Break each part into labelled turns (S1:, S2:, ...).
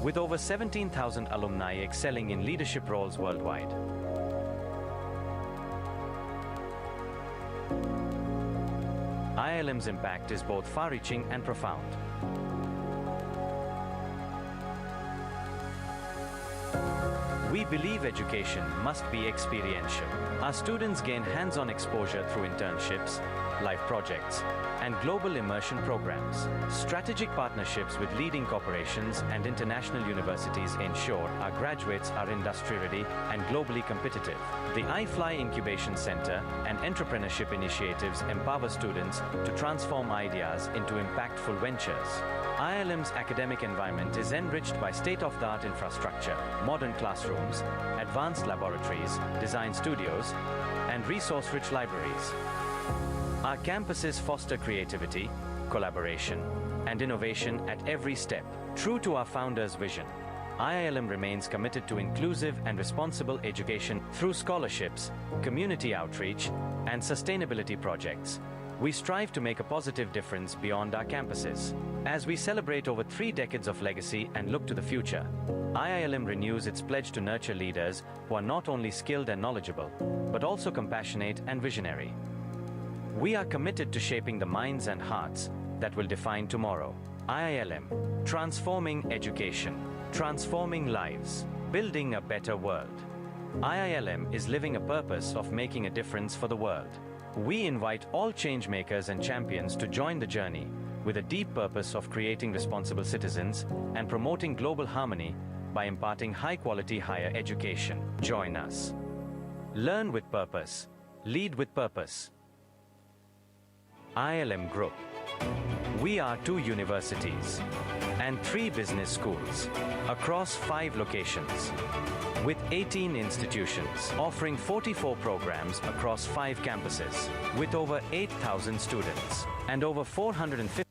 S1: with over 17,000 alumni excelling in leadership roles worldwide. IIM's impact is both far-reaching and profound. We believe education must be experiential. Our students gain hands-on exposure through internships, live projects, and global immersion programs. Strategic partnerships with leading corporations and international universities ensure our graduates are industry-ready and globally competitive. The iFly Incubation Center and entrepreneurship initiatives empower students to transform ideas into impactful ventures. IIM's academic environment is enriched by state-of-the-art infrastructure, modern classrooms, advanced laboratories, design studios, and resource-rich libraries. Our campuses foster creativity, collaboration, and innovation at every step. True to our founders' vision, IIM remains committed to inclusive and responsible education through scholarships, community outreach, and sustainability projects. We strive to make a positive difference beyond our campuses. As we celebrate over 3 decades of legacy and look to the future, IIM renews its pledge to nurture leaders who are not only skilled and knowledgeable, but also compassionate and visionary. We are committed to shaping the minds and hearts that will define tomorrow. IIM, transforming education, transforming lives, building a better world. IIM is living a purpose of making a difference for the world. We invite all changemakers and champions to join the journey with a deep purpose of creating responsible citizens and promoting global harmony by imparting high-quality higher education. Join us. Learn with purpose. Lead with purpose. IIM Group. We are 2 universities and 3 business schools across 5 locations, with 18 institutions offering 44 programs across 5 campuses, with over 8,000 students and over 450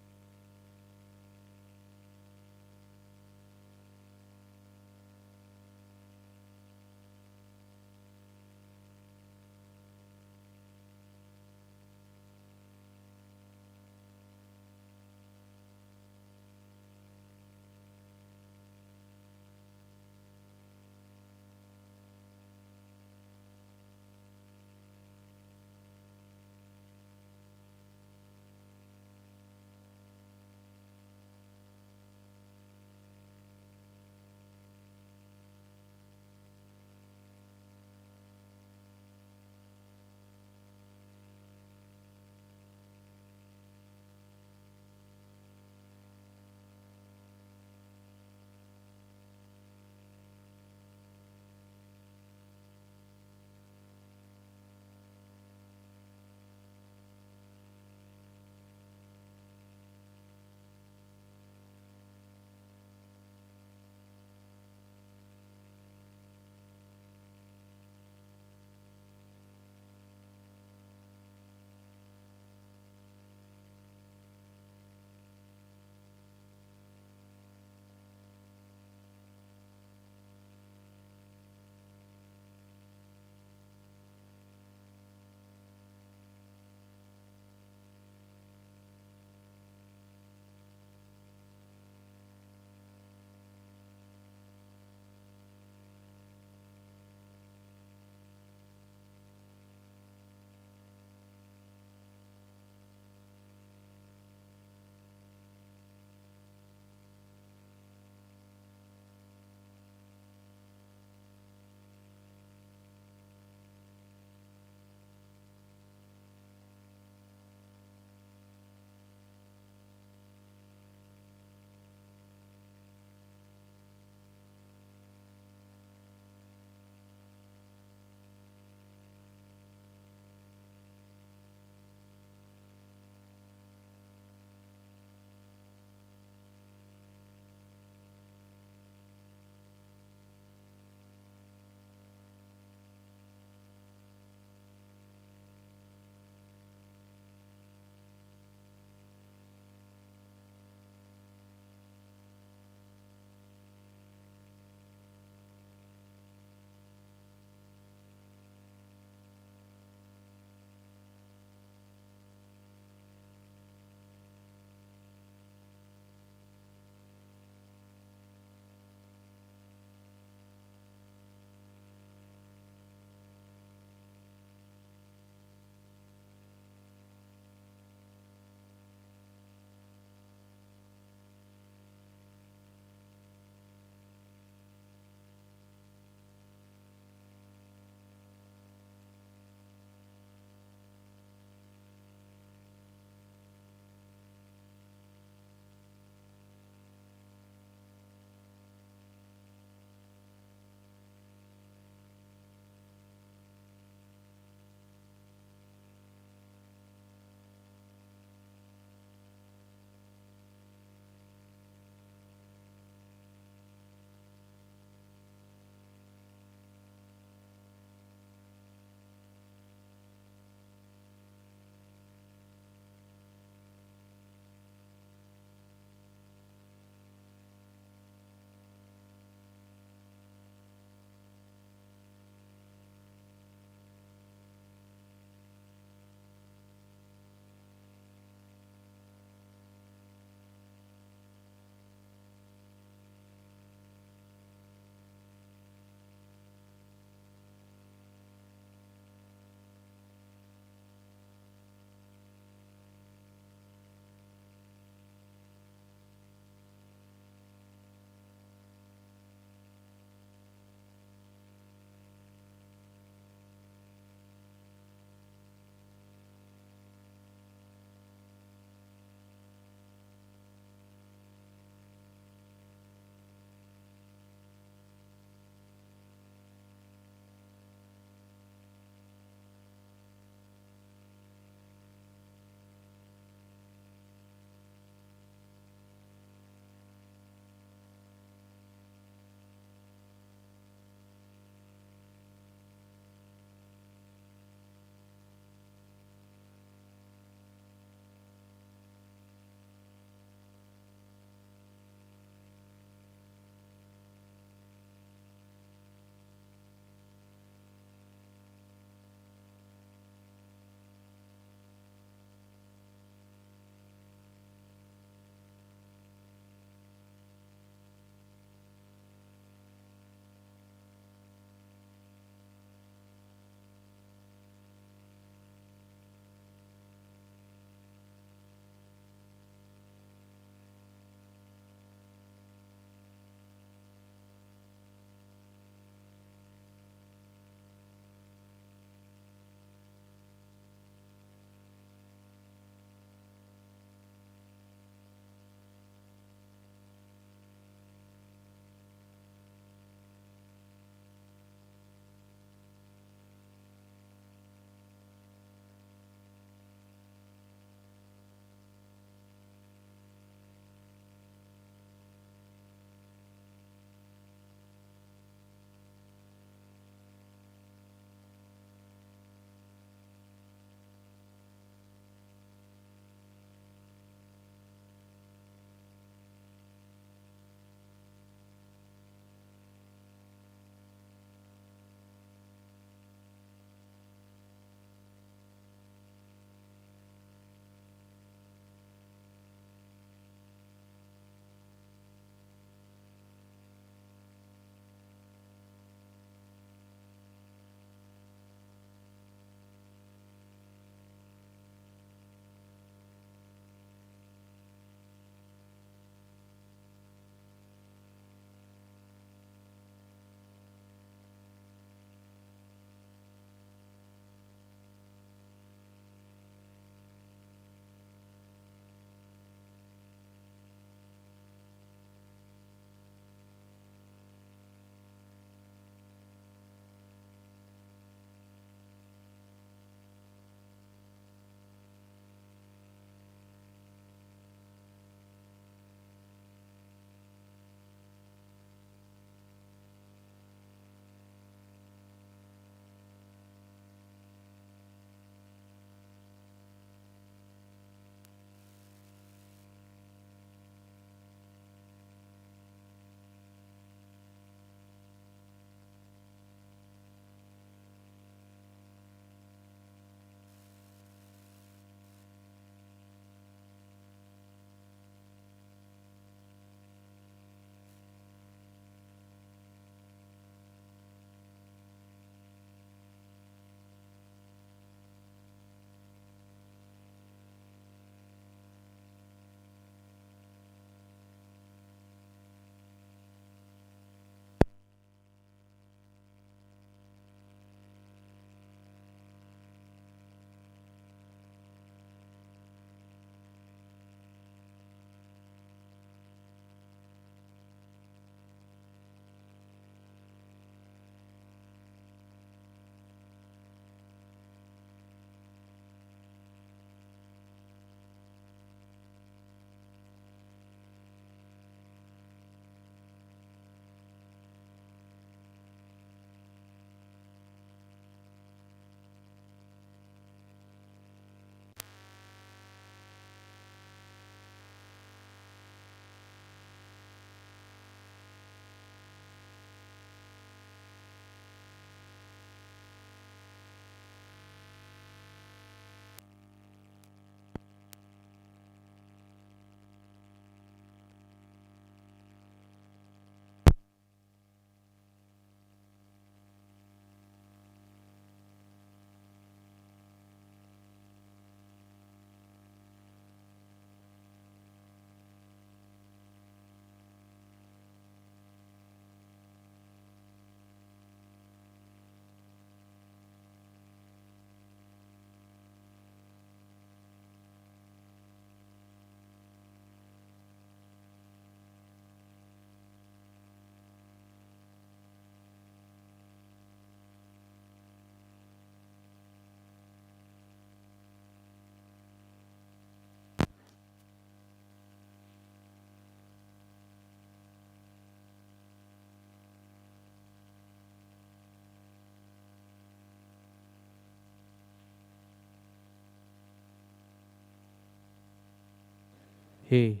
S2: Hey,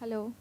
S3: Hello.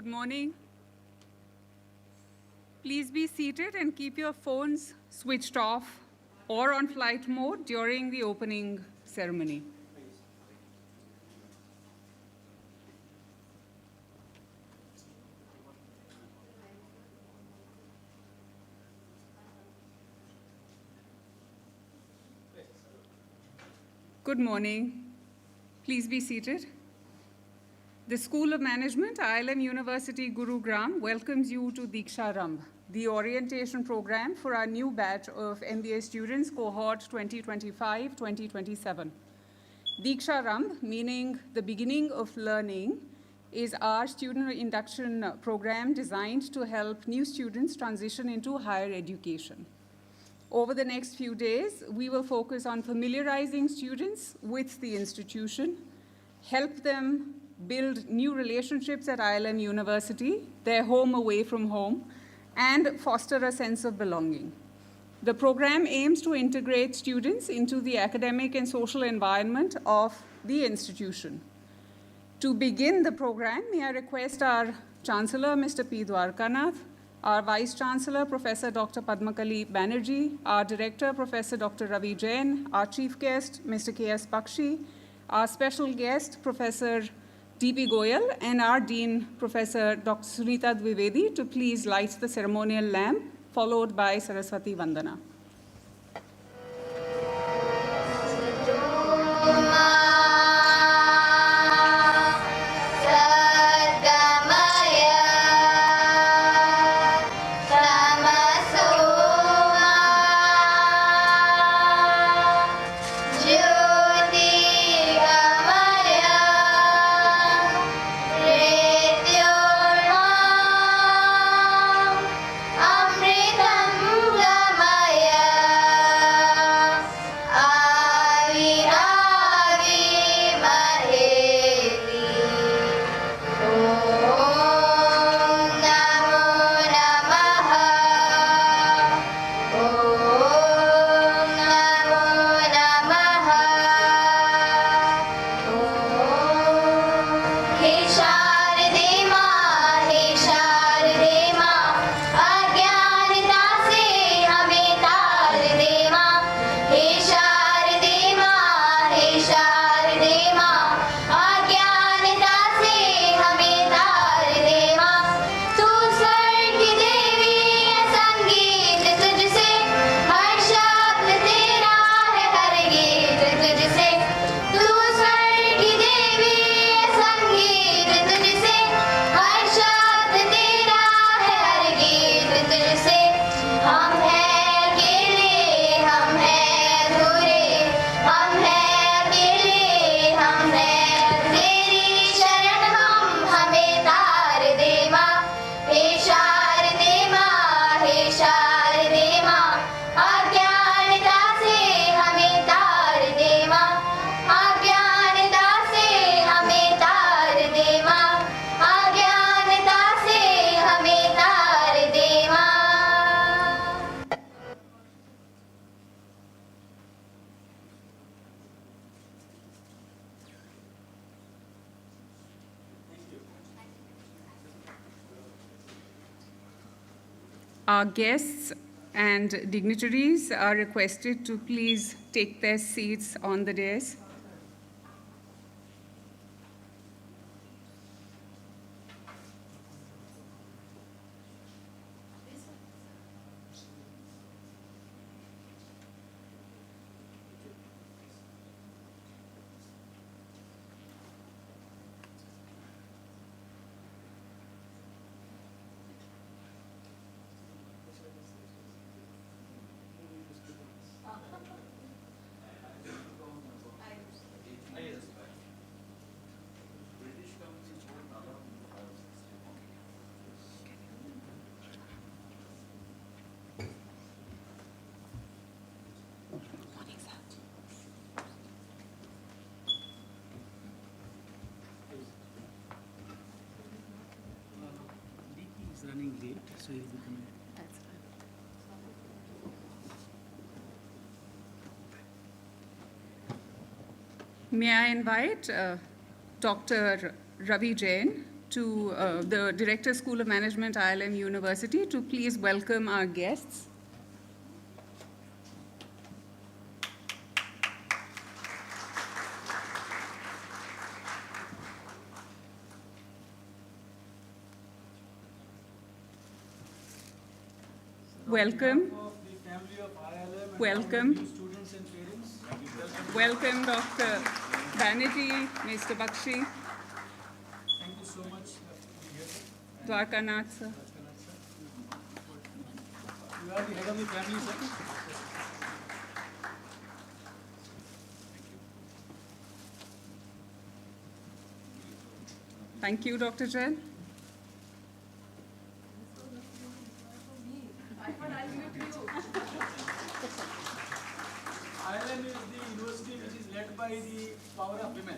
S2: Good morning. Please be seated and keep your phones switched off or on flight mode during the opening ceremony. Good morning. Please be seated. The School of Management, ILM University Gurugram welcomes you to DEEKSHARAMBH, the orientation program for our new batch of MBA students, cohort 2025-2027. DEEKSHARAMBH, meaning the beginning of learning, is our student induction program designed to help new students transition into higher education. Over the next few days, we will focus on familiarizing students with the institution, help them build new relationships at ILM University, their home away from home, and foster a sense of belonging. The program aims to integrate students into the academic and social environment of the institution. To begin the program, may I request our Chancellor, Mr. P. Dwarkanath, our Vice Chancellor, Professor Dr. Padmakali Banerjee, our Director, Professor Dr. Ravi Jain, our Chief Guest, Mr. K.S. Bakshi, our special guest, Professor D.P. Goyal, and our Dean, Professor Dr. Sunita Dwivedi, to please light the ceremonial lamp, followed by Saraswati Vandana. Our guests and dignitaries are requested to please take their seats on the dais.
S3: Running late, so he'll be coming.
S2: That's fine. May I invite Dr. Ravi Jain to the Director School of Management, ILM University, to please welcome our guests. Welcome. Welcome.
S3: Students and parents.
S2: Welcome, Dr. Banerjee, Mr. Bakshi,
S3: Thank you so much for being here.
S2: Dwarkanath, sir.
S3: You are the head of the family, sir.
S2: Thank you, Dr. Jain.
S3: ILM is the university which is led by the power of women.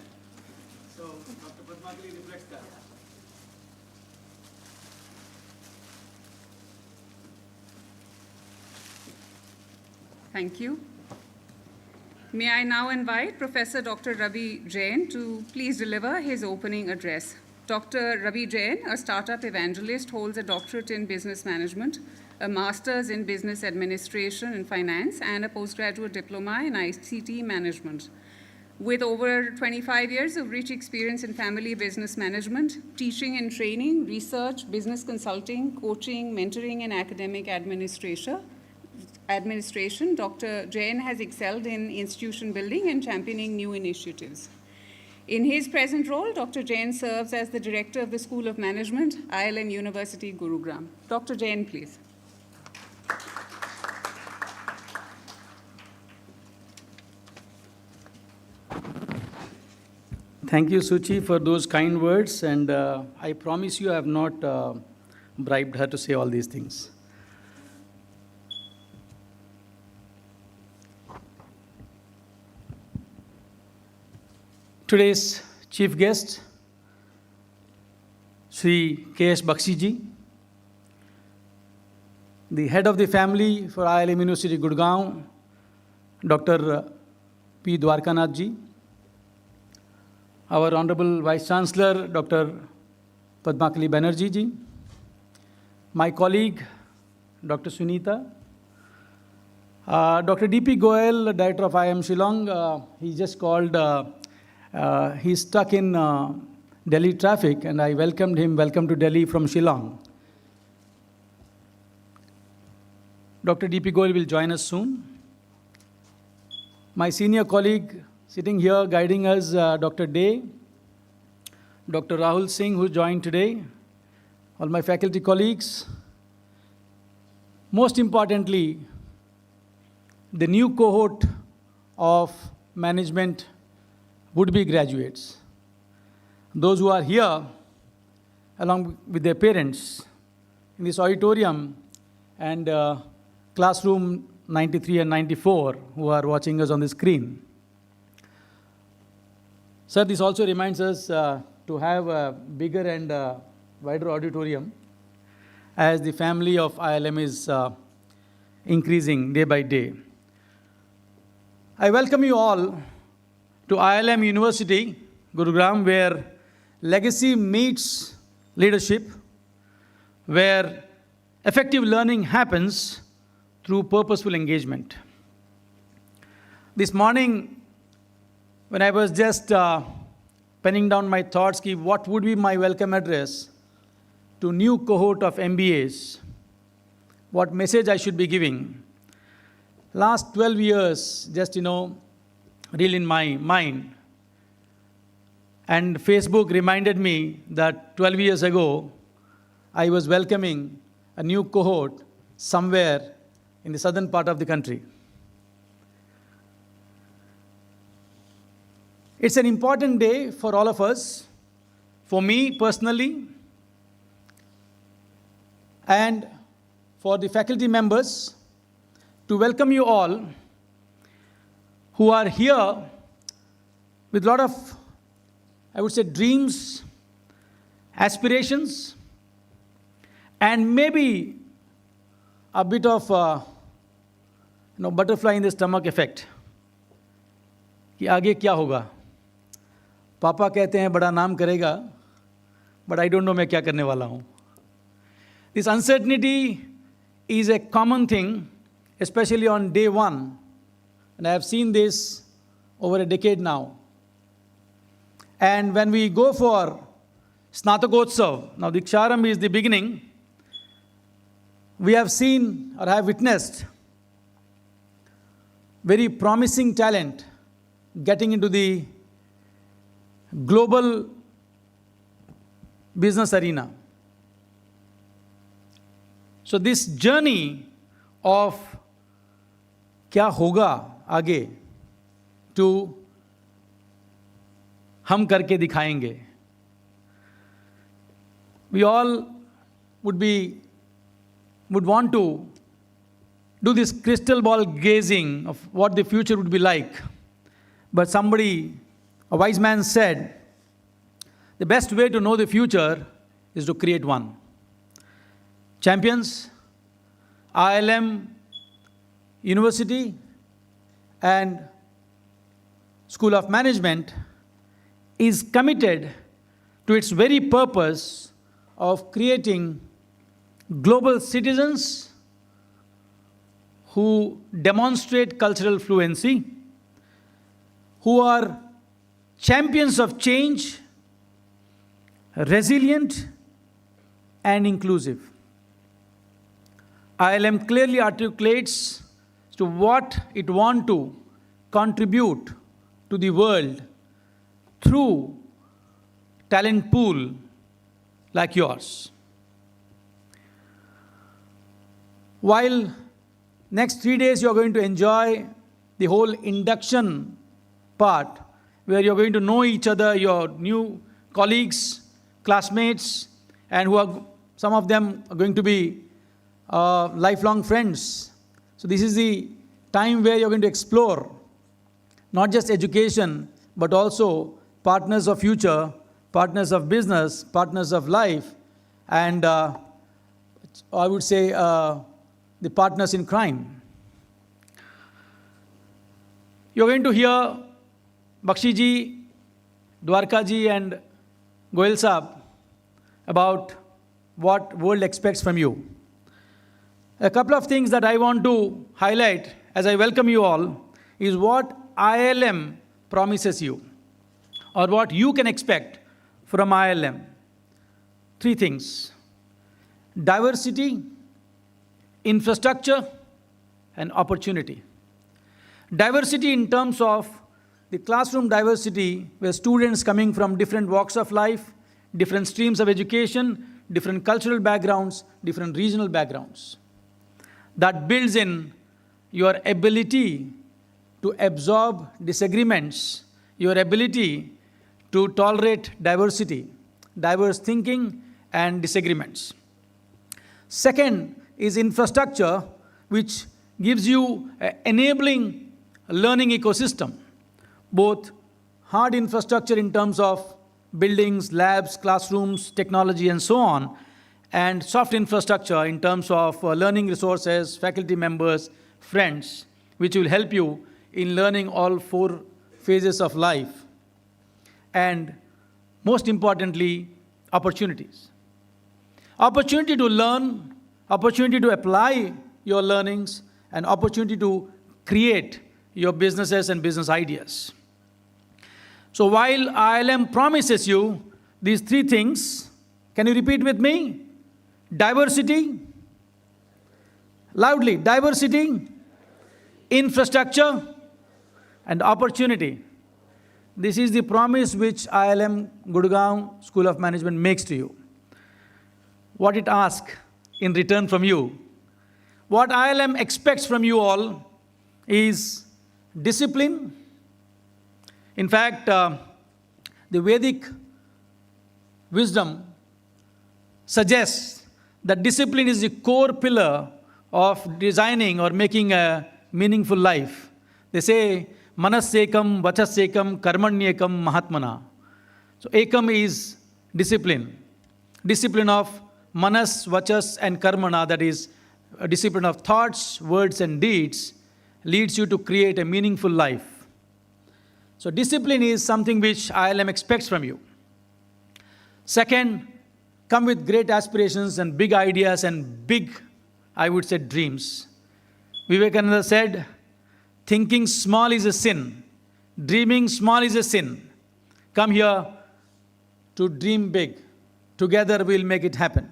S3: So Dr. Padmakali reflects that.
S2: Thank you. May I now invite Professor Dr. Ravi Jain to please deliver his opening address. Dr. Ravi Jain, a startup evangelist, holds a doctorate in business management, a master's in business administration and finance, and a postgraduate diploma in ICT management. With over 25 years of rich experience in family business management, teaching and training, research, business consulting, coaching, mentoring, and academic administration, Dr. Jain has excelled in institution building and championing new initiatives. In his present role, Dr. Jain serves as the director of the School of Management, ILM University, Gurugram. Dr. Jain, please.
S3: Thank you, Suchi, for those kind words, and I promise you I have not bribed her to say all these things. Today's chief guest, Sri K.S. Bakshi ji, the head of the family for ILM University, Gurgaon, Dr. P. Dwarkanath ji, our Honorable Vice Chancellor, Dr. Padmakali Banerjee ji, my colleague, Dr. Sunita, Dr. D.P. Goel, Director of IIM Shillong, he just called, he's stuck in Delhi traffic, and I welcomed him, welcome to Delhi from Shillong. Dr. D.P. Goel will join us soon. My senior colleague sitting here guiding us, Dr. Day, Dr. Rahul Singh, who joined today, all my faculty colleagues. Most importantly, the new cohort of management would-be graduates. Those who are here, along with their parents, in this auditorium, and classroom 93 and 94, who are watching us on the screen. Sir, this also reminds us to have a bigger and wider auditorium as the family of ILM is increasing day by day. I welcome you all to ILM University, Gurugram, where legacy meets leadership, where effective learning happens through purposeful engagement. This morning, when I was just penning down my thoughts, what would be my welcome address to new cohort of MBAs, what message I should be giving. Last 12 years, just, real in my mind. And Facebook reminded me that 12 years ago, I was welcoming a new cohort somewhere in the southern part of the country. It's an important day for all of us, for me personally, and for the faculty members, to welcome you all who are here with a lot of, I would say, dreams, aspirations, and maybe a bit of butterfly in the stomach effect. कि आगे क्या होगा? पापा कहते हैं बड़ा नाम करेगा, but I don't know मैं क्या करने वाला हूँ. This uncertainty is a common thing, especially on day one. And I have seen this over a decade now. And when we go for Snatakotsav, now Diksharambh is the beginning, we have seen or have witnessed very promising talent getting into the global business arena. So this journey of क्या होगा आगे to हम करके दिखाएंगे. We all would want to do this crystal ball gazing of what the future would be like. But somebody, a wise man said, the best way to know the future is to create one. Champions, ILM, University, and School of Management is committed to its very purpose of creating global citizens who demonstrate cultural fluency, who are champions of change, resilient, and inclusive. ILM clearly articulates to what it wants to contribute to the world through talent pool like yours. While next 3 days you are going to enjoy the whole induction part, where you are going to know each other, your new colleagues, classmates, and some of them are going to be lifelong friends. So this is the time where you're going to explore not just education, but also partners of future, partners of business, partners of life, and I would say the partners in crime. You're going to hear Bakshi ji, Dwarka ji, and Goyal Saab about what world expects from you. A couple of things that I want to highlight as I welcome you all is what ILM promises you, or what you can expect from ILM. 3 things: diversity, infrastructure, and opportunity. Diversity in terms of the classroom diversity, where students coming from different walks of life, different streams of education, different cultural backgrounds, different regional backgrounds. That builds in your ability to absorb disagreements, your ability to tolerate diversity, diverse thinking, and disagreements. Second is infrastructure, which gives you an enabling learning ecosystem, both hard infrastructure in terms of buildings, labs, classrooms, technology, and so on, and soft infrastructure in terms of learning resources, faculty members, friends, which will help you in learning all 4 phases of life. And most importantly, opportunities. Opportunity to learn, opportunity to apply your learnings, and opportunity to create your businesses and business ideas. So while ILM promises you these 3 things, can you repeat with me? Diversity, loudly, diversity, infrastructure, and opportunity. This is the promise which ILM Gurgaon School of Management makes to you. What it asks in return from you. What ILM expects from you all is discipline. In fact, the Vedic wisdom suggests that discipline is the core pillar of designing or making a meaningful life. They say, manas ekam, vachas ekam, karmanyekam, mahatmana. So ekam is discipline. Discipline of manas, vachas, and karmana, that is a discipline of thoughts, words, and deeds, leads you to create a meaningful life. So discipline is something which ILM expects from you. Second, come with great aspirations and big ideas and big, I would say, dreams. Vivekananda said, thinking small is a sin. Dreaming small is a sin. Come here to dream big. Together we'll make it happen.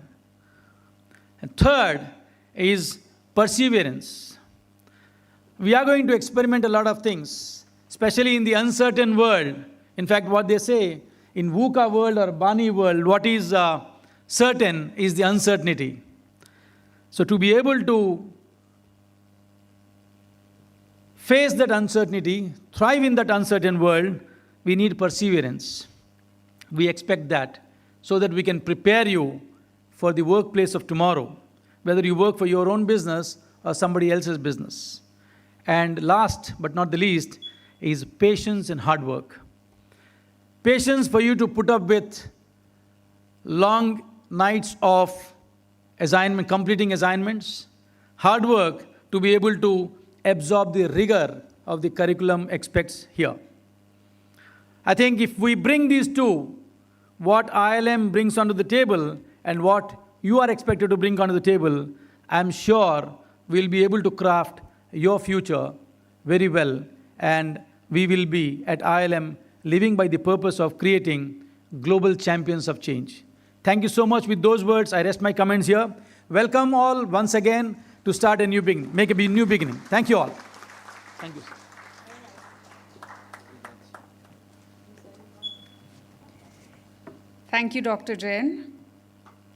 S3: And third is perseverance. We are going to experiment a lot of things, especially in the uncertain world. In fact, what they say, in VUCA world or Bani world, what is certain is the uncertainty. So to be able to face that uncertainty, thrive in that uncertain world, we need perseverance. We expect that so that we can prepare you for the workplace of tomorrow, whether you work for your own business or somebody else's business. And last but not the least is patience and hard work. Patience for you to put up with long nights of assignment, completing assignments. Hard work to be able to absorb the rigor of the curriculum expects here. I think if we bring these two, what ILM brings onto the table and what you are expected to bring onto the table, I'm sure we'll be able to craft your future very well, and we will be at ILM living by the purpose of creating global champions of change. Thank you so much. With those words, I rest my comments here. Welcome all once again to start a new beginning, make a new beginning. Thank you all. Thank you.
S2: Thank you, Dr. Jain.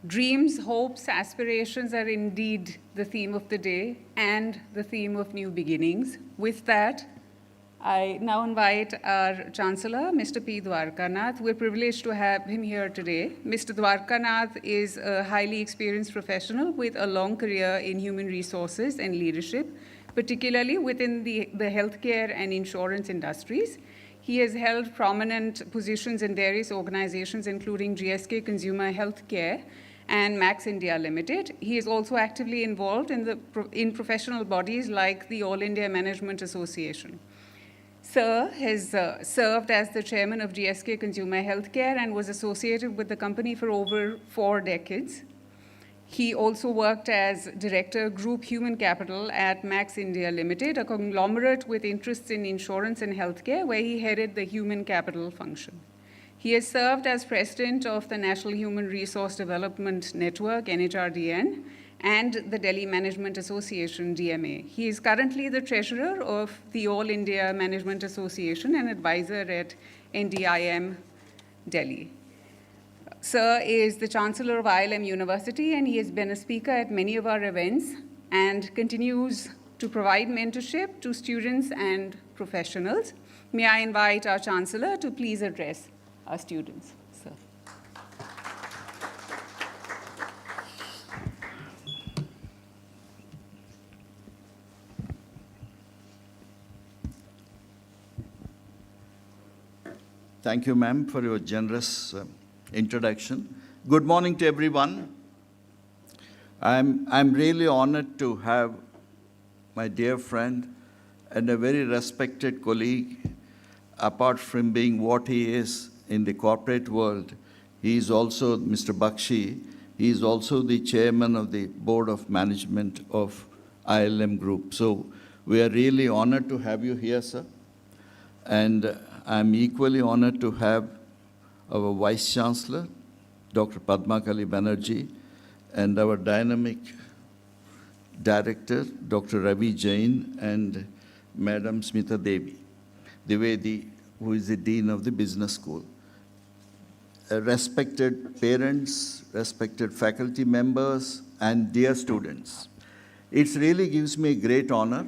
S2: Dreams, hopes, aspirations are indeed the theme of the day and the theme of new beginnings. With that, I now invite our Chancellor, Mr. P. Dwarkanath. We're privileged to have him here today. Mr. Dwarkanath is a highly experienced professional with a long career in human resources and leadership, particularly within the healthcare and insurance industries. He has held prominent positions in various organizations, including GSK Consumer Healthcare and Max India Limited. He is also actively involved in professional bodies like the All India Management Association. Sir has served as the chairman of GSK Consumer Healthcare and was associated with the company for over 4 decades. He also worked as Director, Group Human Capital at Max India Limited, a conglomerate with interests in insurance and healthcare, where he headed the human capital function. He has served as President of the National Human Resource Development Network, NHRDN, and the Delhi Management Association, DMA. He is currently the Treasurer of the All India Management Association and advisor at NDIM, Delhi. Sir is the Chancellor of ILM University, and he has been a speaker at many of our events and continues to provide mentorship to students and professionals. May I invite our Chancellor to please address our students. Sir.
S4: Thank you, ma'am, for your generous introduction. Good morning to everyone. I'm really honored to have my dear friend and a very respected colleague. Apart from being what he is in the corporate world, he is also, Mr. Bakshi, he is also the chairman of the board of management of ILM Group. So we are really honored to have you here, sir. And I'm equally honored to have our Vice Chancellor, Dr. Padmakali Banerjee, and our dynamic Director, Dr. Ravi Jain, and Madam Smita Dwivedi, who is the Dean of the Business School. Respected parents, respected faculty members, and dear students, it really gives me a great honor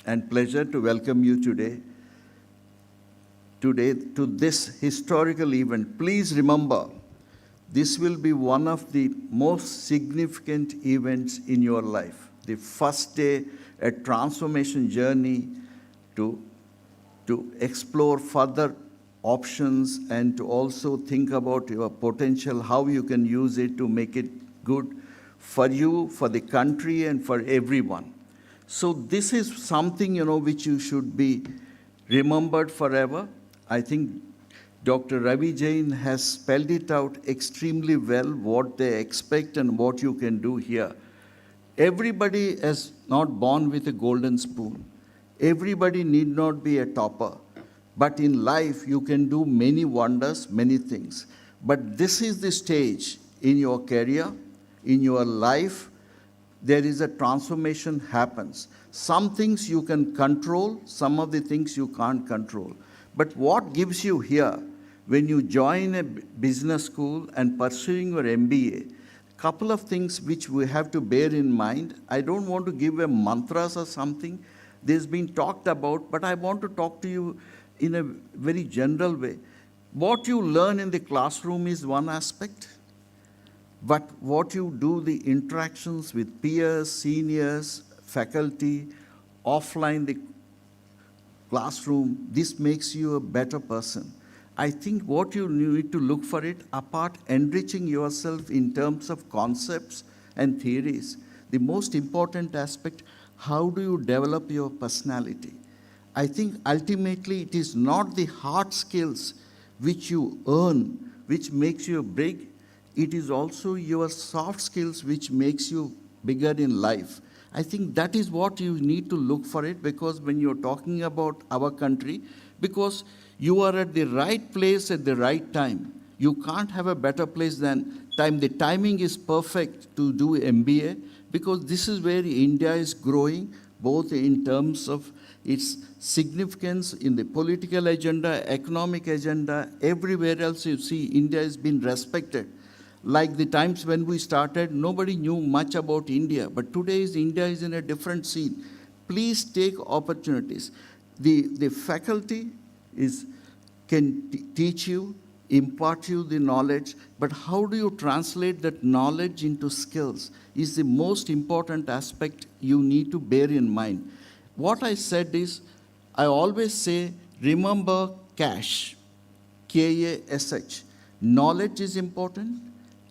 S4: and pleasure to welcome you today to this historical event. Please remember, this will be one of the most significant events in your life. The first day, a transformation journey to explore further options and to also think about your potential, how you can use it to make it good for you, for the country, and for everyone. So this is something, which you should be remembered forever. I think Dr. Ravi Jain has spelled it out extremely well, what they expect and what you can do here. Everybody is not born with a golden spoon. Everybody need not be a topper. But in life, you can do many wonders, many things. But this is the stage in your career, in your life, there is a transformation happens. Some things you can control, some of the things you can't control. But what gives you here, when you join a business school and pursuing your MBA, couple of things which we have to bear in mind. I don't want to give a mantras or something. This has been talked about, but I want to talk to you in a very general way. What you learn in the classroom is one aspect, but what you do, the interactions with peers, seniors, faculty, offline the classroom, this makes you a better person. I think what you need to look for it, apart enriching yourself in terms of concepts and theories, the most important aspect, how do you develop your personality? I think ultimately it is not the hard skills which you earn, which makes you big. It is also your soft skills which makes you bigger in life. I think that is what you need to look for it, because when you're talking about our country, because you are at the right place at the right time. You can't have a better place than time. The timing is perfect to do MBA, because this is where India is growing, both in terms of its significance in the political agenda, economic agenda, everywhere else you see India has been respected. Like the times when we started, nobody knew much about India, but today India is in a different scene. Please take opportunities. The faculty can teach you, impart you the knowledge, but how do you translate that knowledge into skills is the most important aspect you need to bear in mind. What I said is, I always say, remember cash, K-A-S-H. Knowledge is important,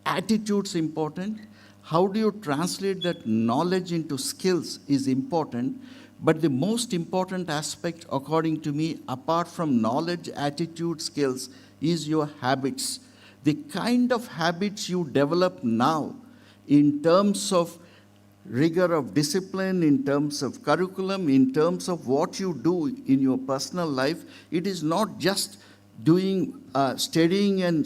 S4: attitude's important. How do you translate that knowledge into skills is important. But the most important aspect, according to me, apart from knowledge, attitude, skills, is your habits. The kind of habits you develop now in terms of rigor of discipline, in terms of curriculum, in terms of what you do in your personal life, it is not just doing studying and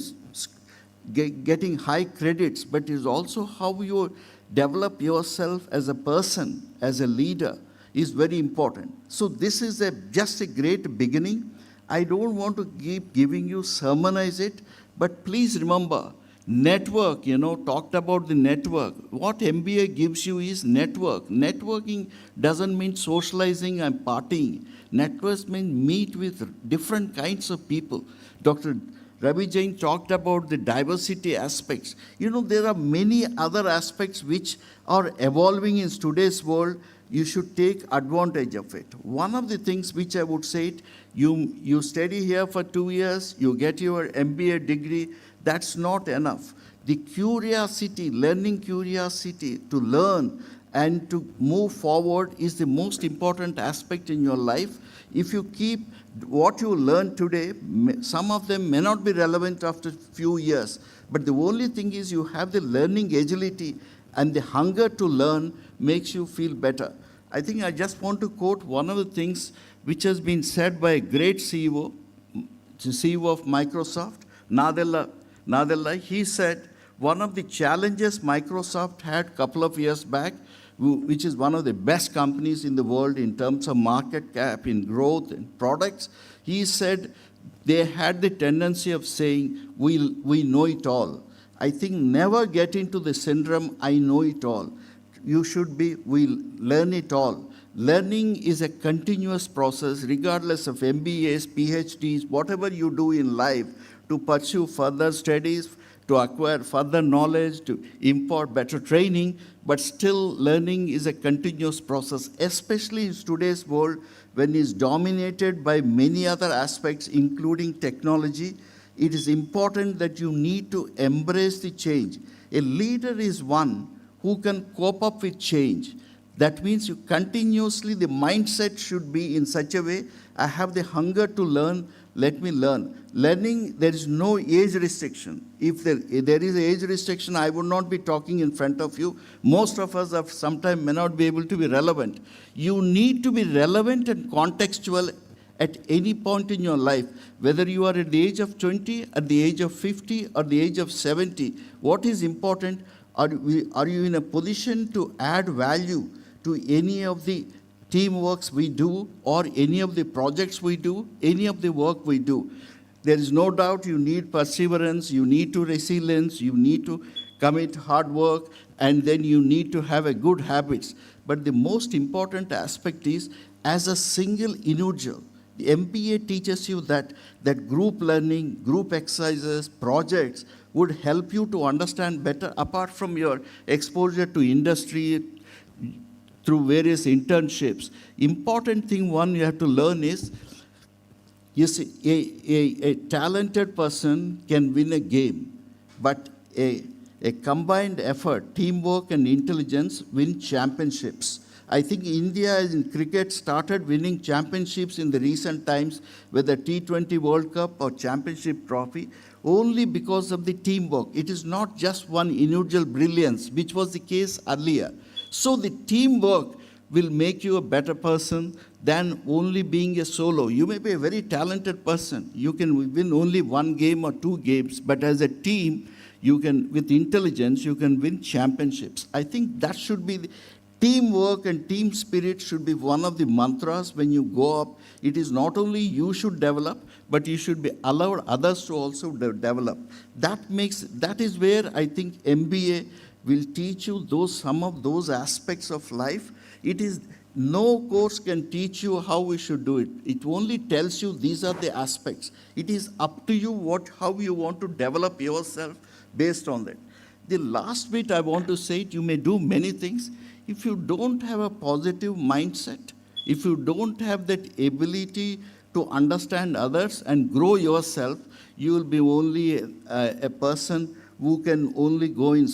S4: getting high credits, but it is also how you develop yourself as a person, as a leader, is very important. So this is just a great beginning. I don't want to keep giving you, sermonize it, but please remember, network, talked about the network. What MBA gives you is network. Networking doesn't mean socializing and partying. Networks mean meet with different kinds of people. Dr. Ravi Jain talked about the diversity aspects. There are many other aspects which are evolving in today's world. You should take advantage of it. One of the things which I would say, you study here for 2 years, you get your MBA degree, that's not enough. The curiosity, learning curiosity to learn and to move forward is the most important aspect in your life. If you keep what you learn today, some of them may not be relevant after a few years, but the only thing is you have the learning agility, and the hunger to learn makes you feel better. I think I just want to quote one of the things which has been said by a great CEO, the CEO of Microsoft, Nadella. He said, one of the challenges Microsoft had a couple of years back, which is one of the best companies in the world in terms of market cap, in growth, and products, he said they had the tendency of saying, we know it all. I think never get into the syndrome, I know it all. You should be, we'll learn it all. Learning is a continuous process, regardless of MBAs, PhDs, whatever you do in life, to pursue further studies, to acquire further knowledge, to impart better training, but still learning is a continuous process, especially in today's world when it's dominated by many other aspects, including technology. It is important that you need to embrace the change. A leader is one who can cope up with change. That means you continuously, the mindset should be in such a way, I have the hunger to learn, let me learn. Learning, there is no age restriction. If there is an age restriction, I would not be talking in front of you. Most of us have sometimes may not be able to be relevant. You need to be relevant and contextual at any point in your life, whether you are at the age of 20, at the age of 50, or the age of 70. What is important, are you in a position to add value to any of the teamworks we do, or any of the projects we do, any of the work we do? There is no doubt you need perseverance, you need to resilience, you need to commit hard work, and then you need to have a good habits. But the most important aspect is, as a single individual, the MBA teaches you that group learning, group exercises, projects would help you to understand better, apart from your exposure to industry, through various internships. Important thing one you have to learn is, you see, a talented person can win a game, but a combined effort, teamwork and intelligence win championships. I think India in cricket started winning championships in the recent times, whether T20 World Cup or Championship Trophy, only because of the teamwork. It is not just one individual brilliance, which was the case earlier. So the teamwork will make you a better person than only being a solo. You may be a very talented person. You can win only one game or two games, but as a team, you can, with intelligence, you can win championships. I think that should be teamwork, and team spirit should be one of the mantras when you go up. It is not only you should develop, but you should be allowed others to also develop. That is where I think MBA will teach you some of those aspects of life. It is, no course can teach you how we should do it. It only tells you these are the aspects. It is up to you how you want to develop yourself based on that. The last bit I want to say, you may do many things. If you don't have a positive mindset, if you don't have that ability to understand others and grow yourself, you will be only a person who can only go in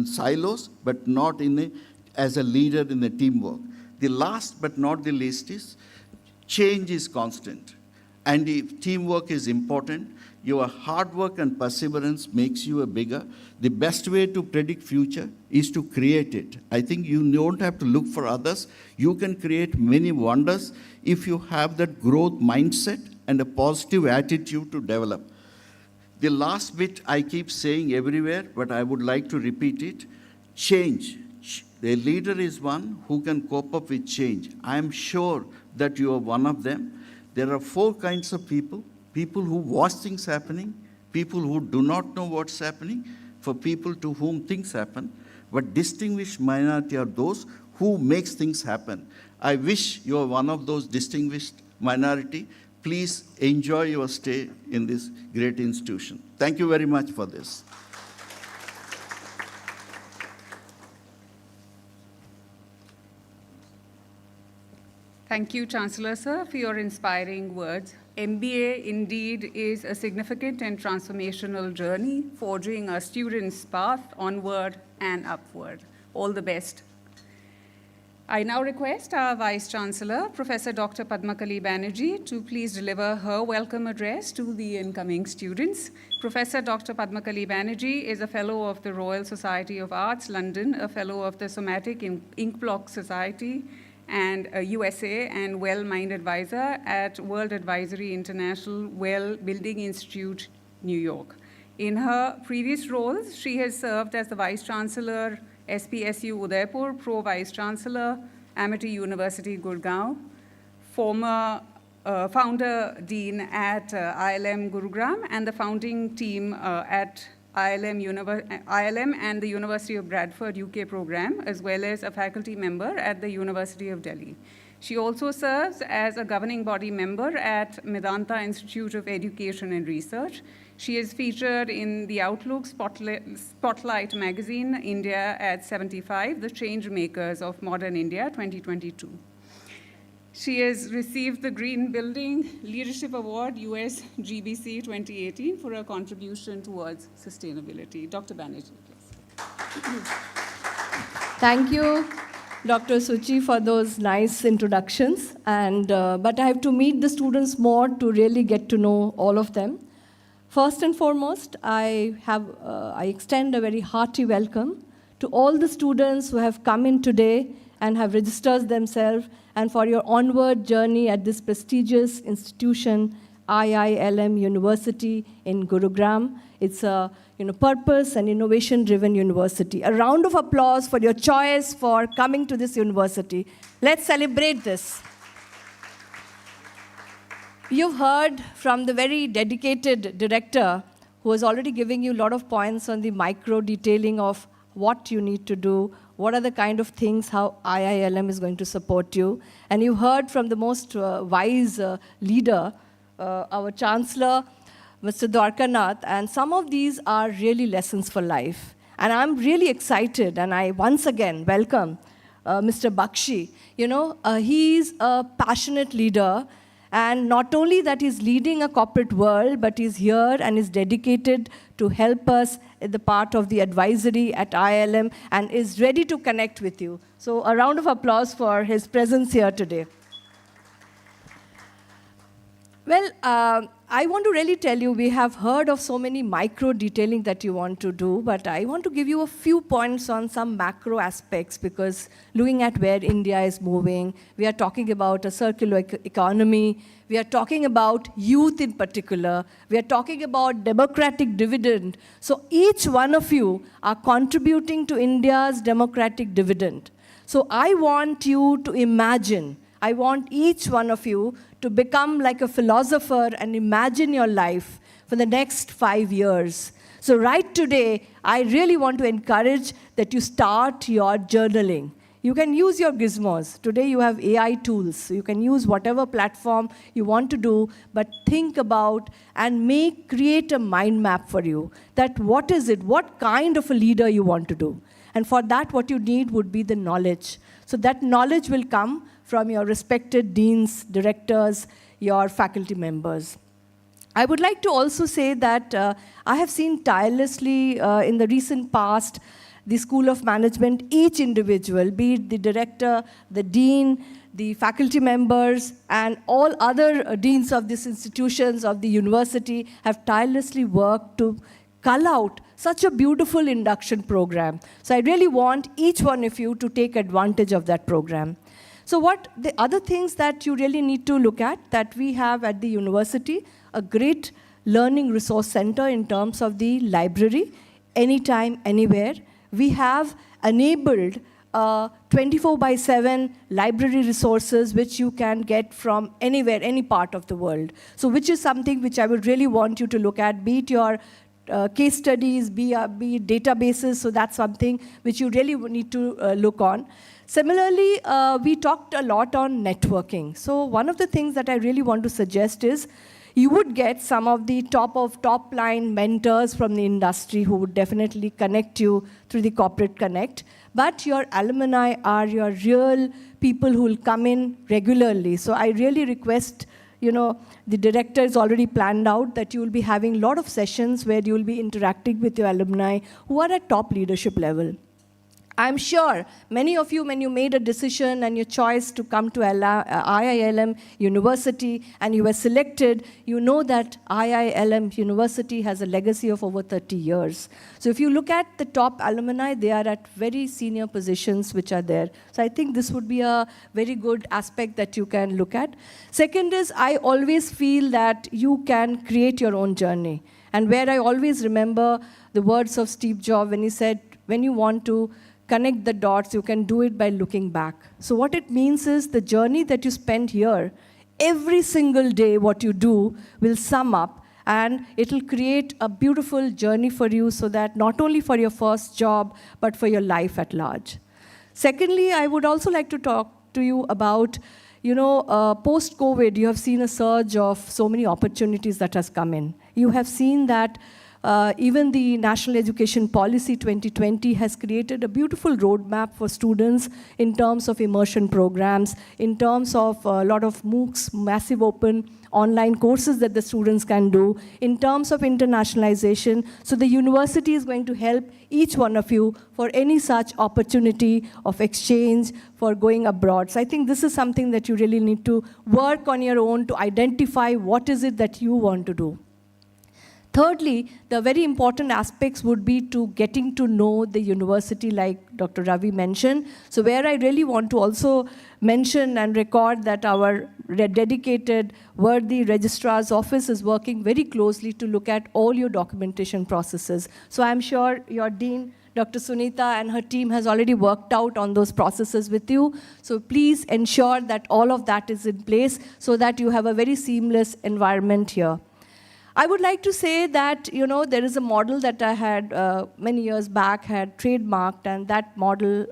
S4: silos, but not as a leader in the teamwork. The last but not the least is, change is constant. And if teamwork is important, your hard work and perseverance makes you a bigger. The best way to predict future is to create it. I think you don't have to look for others. You can create many wonders if you have that growth mindset and a positive attitude to develop. The last bit I keep saying everywhere, but I would like to repeat it. Change. A leader is one who can cope up with change. I am sure that you are one of them. There are 4 kinds of people. People who watch things happening, people who do not know what's happening, for people to whom things happen. But distinguished minority are those who makes things happen. I wish you are one of those distinguished minority. Please enjoy your stay in this great institution. Thank you very much for this.
S2: Thank you, Chancellor Sir, for your inspiring words. MBA indeed is a significant and transformational journey, forging a student's path onward and upward. All the best. I now request our Vice Chancellor, Professor Dr. Padmakali Banerjee, to please deliver her welcome address to the incoming students. Professor Dr. Padmakali Banerjee is a Fellow of the Royal Society of Arts, London, a Fellow of the Somatic Inkblock Society, and a USA and Well Mind Advisor at World Advisory International Well Building Institute, New York. In her previous roles, she has served as the Vice Chancellor, SPSU Udaipur, Pro Vice Chancellor, Amity University, Gurgaon, former founder dean at ILM Gurugram, and the founding team at ILM and the University of Bradford UK program, as well as a faculty member at the University of Delhi. She also serves as a governing body member at Medanta Institute of Education and Research. She is featured in the Outlook Spotlight magazine, India at 75, The Change Makers of Modern India, 2022. She has received the Green Building Leadership Award, US GBC 2018, for her contribution towards sustainability. Dr. Banerjee, please.
S5: Thank you. Dr. Suchi, for those nice introductions. But I have to meet the students more to really get to know all of them. First and foremost, I extend a very hearty welcome to all the students who have come in today and have registered themselves, and for your onward journey at this prestigious institution, IILM University in Gurugram. It's a purpose and innovation-driven university. A round of applause for your choice for coming to this university. Let's celebrate this. You've heard from the very dedicated director who is already giving you a lot of points on the micro detailing of what you need to do, what are the kind of things, how IILM is going to support you. And you heard from the most wise leader, our Chancellor, Mr. Dwarkanath, and some of these are really lessons for life. And I'm really excited, and I once again welcome Mr. Bakshi. He's a passionate leader, and not only that he's leading a corporate world, but he's here and is dedicated to help us at the part of the advisory at IILM and is ready to connect with you. So a round of applause for his presence here today. Well, I want to really tell you, we have heard of so many micro detailing that you want to do, but I want to give you a few points on some macro aspects, because looking at where India is moving, we are talking about a circular economy, we are talking about youth in particular, we are talking about democratic dividend. So each one of you are contributing to India's democratic dividend. So I want you to imagine, I want each one of you to become like a philosopher and imagine your life for the next 5 years. So right today, I really want to encourage that you start your journaling. You can use your gizmos. Today you have AI tools, so you can use whatever platform you want to do, but think about and create a mind map for you. That what is it, what kind of a leader you want to do. And for that, what you need would be the knowledge. So that knowledge will come from your respected deans, directors, your faculty members. I would like to also say that I have seen tirelessly in the recent past, the School of Management, each individual, be it the director, the dean, the faculty members, and all other deans of these institutions, of the university, have tirelessly worked to cull out such a beautiful induction program. So I really want each one of you to take advantage of that program. So what the other things that you really need to look at, that we have at the university, a great learning resource center in terms of the library, anytime, anywhere. We have enabled 24/7 library resources which you can get from anywhere, any part of the world. So which is something which I would really want you to look at, be it your case studies, be it databases, so that's something which you really need to look on. Similarly, we talked a lot on networking. So one of the things that I really want to suggest is you would get some of the top line mentors from the industry who would definitely connect you through the Corporate Connect. But your alumni are your real people who will come in regularly. So I really request, the director is already planned out that you will be having a lot of sessions where you will be interacting with your alumni who are at top leadership level. I'm sure many of you, when you made a decision and your choice to come to IILM University and you were selected, you know that IILM University has a legacy of over 30 years. So if you look at the top alumni, they are at very senior positions which are there. So I think this would be a very good aspect that you can look at. Second is, I always feel that you can create your own journey. And where I always remember the words of Steve Jobs when he said, when you want to connect the dots, you can do it by looking back. So what it means is the journey that you spend here, every single day what you do will sum up, and it will create a beautiful journey for you, so that not only for your first job, but for your life at large. Secondly, I would also like to talk to you about, post-COVID, you have seen a surge of so many opportunities that has come in. You have seen that Even the National Education Policy 2020 has created a beautiful roadmap for students in terms of immersion programs, in terms of a lot of MOOCs, massive open online courses that the students can do, in terms of internationalization. So the university is going to help each one of you for any such opportunity of exchange for going abroad. So I think this is something that you really need to work on your own to identify what is it that you want to do. Thirdly, the very important aspects would be to getting to know the university, like Dr. Ravi mentioned. So where I really want to also mention and record that our dedicated worthy registrar's office is working very closely to look at all your documentation processes. So I'm sure your dean, Dr. Sunita, and her team has already worked out on those processes with you. So please ensure that all of that is in place so that you have a very seamless environment here. I would like to say that, there is a model that I had many years back, had trademarked, and that model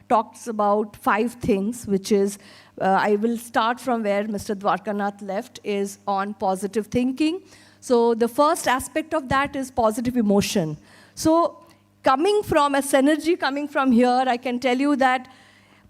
S5: talks about 5 things, which is, I will start from where Mr. Dwarkanath left, is on positive thinking. So the first aspect of that is positive emotion. So coming from a synergy, coming from here, I can tell you that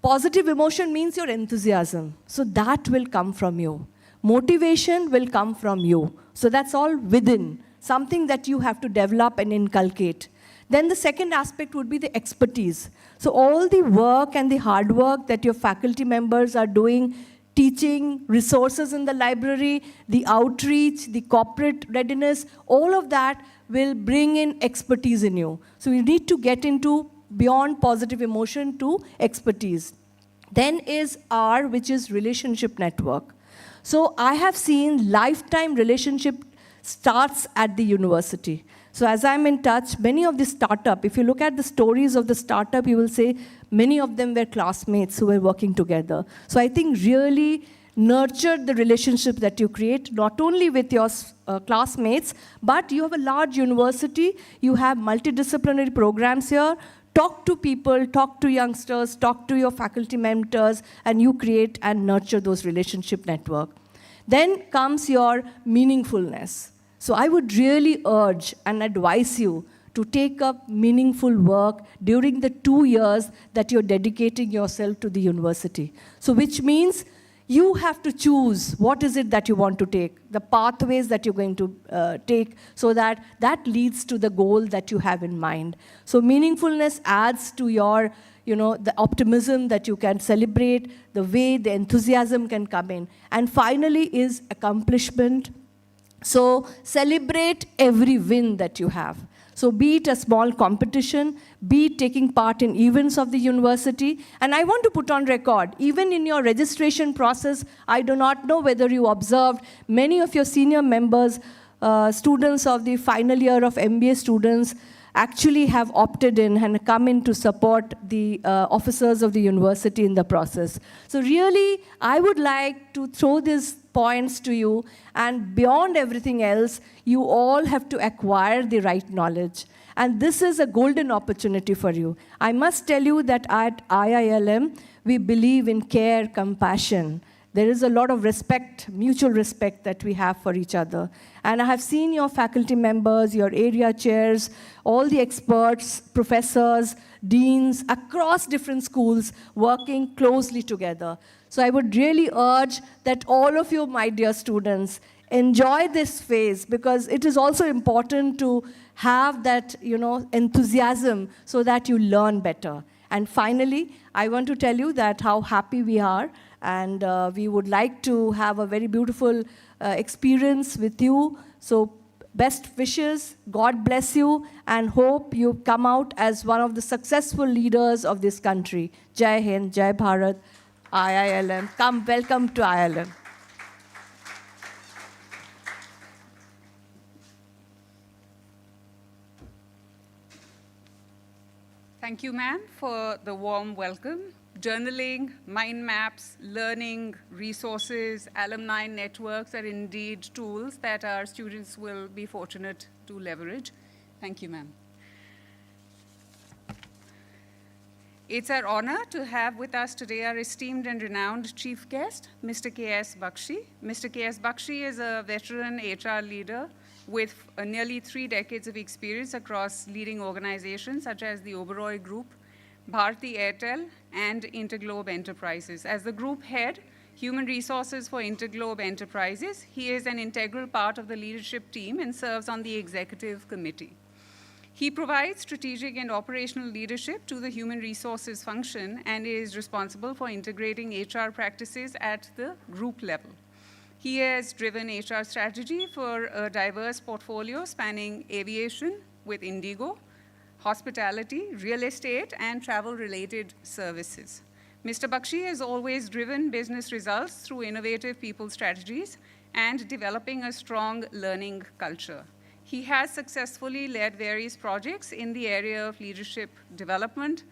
S5: positive emotion means your enthusiasm. So that will come from you. Motivation will come from you. So that's all within, something that you have to develop and inculcate. Then the second aspect would be the expertise. So all the work and the hard work that your faculty members are doing, teaching, resources in the library, the outreach, the corporate readiness, all of that will bring in expertise in you. So you need to get into beyond positive emotion to expertise. Then is R, which is relationship network. So I have seen lifetime relationship starts at the university. So as I'm in touch, many of the startup, if you look at the stories of the startup, you will say many of them were classmates who were working together. So I think really nurture the relationship that you create, not only with your classmates, but you have a large university, you have multidisciplinary programs here. Talk to people, talk to youngsters, talk to your faculty mentors, and you create and nurture those relationship network. Then comes your meaningfulness. So I would really urge and advise you to take up meaningful work during the 2 years that you're dedicating yourself to the university. So which means you have to choose what is it that you want to take, the pathways that you're going to take, so that that leads to the goal that you have in mind. So meaningfulness adds to your, the optimism that you can celebrate, the way the enthusiasm can come in. And finally is accomplishment. So celebrate every win that you have. So be it a small competition, be it taking part in events of the university. And I want to put on record, even in your registration process, I do not know whether you observed, many of your senior members, students of the final year of MBA students, actually have opted in and come in to support the officers of the university in the process. So really, I would like to throw these points to you, and beyond everything else, you all have to acquire the right knowledge. And this is a golden opportunity for you. I must tell you that at IILM, we believe in care, compassion. There is a lot of respect, mutual respect that we have for each other. And I have seen your faculty members, your area chairs, all the experts, professors, deans across different schools working closely together. So I would really urge that all of you, my dear students, enjoy this phase, because it is also important to have that, enthusiasm so that you learn better. And finally, I want to tell you that how happy we are, and we would like to have a very beautiful experience with you. So best wishes, God bless you, and hope you come out as one of the successful leaders of this country. Jai Hind, Jai Bharat, IILM. Come, welcome to IILM.
S2: Thank you, ma'am, for the warm welcome. Journaling, mind maps, learning, resources, alumni networks are indeed tools that our students will be fortunate to leverage. Thank you, ma'am. It's our honor to have with us today our esteemed and renowned chief guest, Mr. K.S. Bakshi. Mr. K.S. Bakshi is a veteran HR leader with nearly 3 decades of experience across leading organizations such as the Oberoi Group, Bharti Airtel, and Interglobe Enterprises. As the group head, Human Resources for Interglobe Enterprises, he is an integral part of the leadership team and serves on the executive committee. He provides strategic and operational leadership to the human resources function and is responsible for integrating HR practices at the group level. He has driven HR strategy for a diverse portfolio spanning aviation with Indigo, hospitality, real estate, and travel-related services. Mr. Bakshi has always driven business results through innovative people strategies and developing a strong learning culture. He has successfully led various projects in the area of leadership development,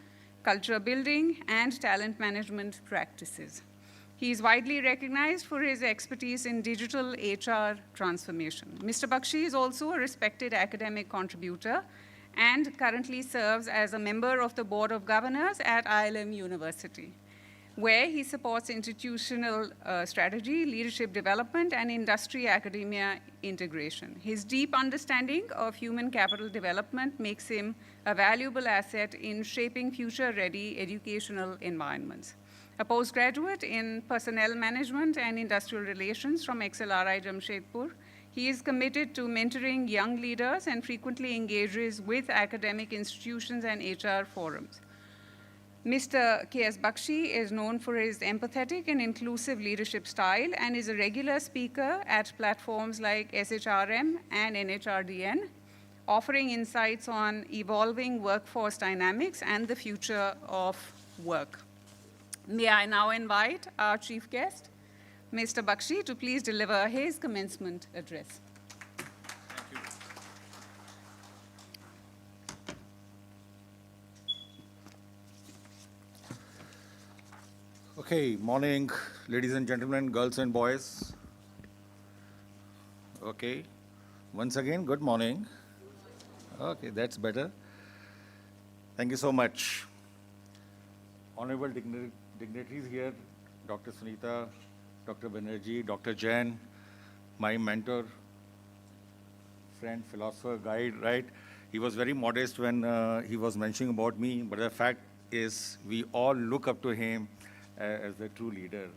S2: culture building, and talent management practices. He is widely recognized for his expertise in digital HR transformation. Mr. Bakshi is also a respected academic contributor and currently serves as a member of the Board of Governors at ILM University, where he supports institutional strategy, leadership development, and industry-academia integration. His deep understanding of human capital development makes him a valuable asset in shaping future-ready educational environments. A postgraduate in personnel management and industrial relations from XLRI Jamshedpur, he is committed to mentoring young leaders and frequently engages with academic institutions and HR forums. Mr. K.S. Bakshi is known for his empathetic and inclusive leadership style and is a regular speaker at platforms like SHRM and NHRDN, offering insights on evolving workforce dynamics and the future of work. May I now invite our chief guest, Mr. Bakshi, to please deliver his commencement address.
S6: Okay, morning, ladies and gentlemen, girls and boys. Okay, once again, good morning. Okay, that's better. Thank you so much. Honorable dignitaries here, Dr. Sunita, Dr. Banerjee, Dr. Jain, my mentor, friend, philosopher, guide, right? He was very modest when he was mentioning about me, but the fact is we all look up to him as a true leader.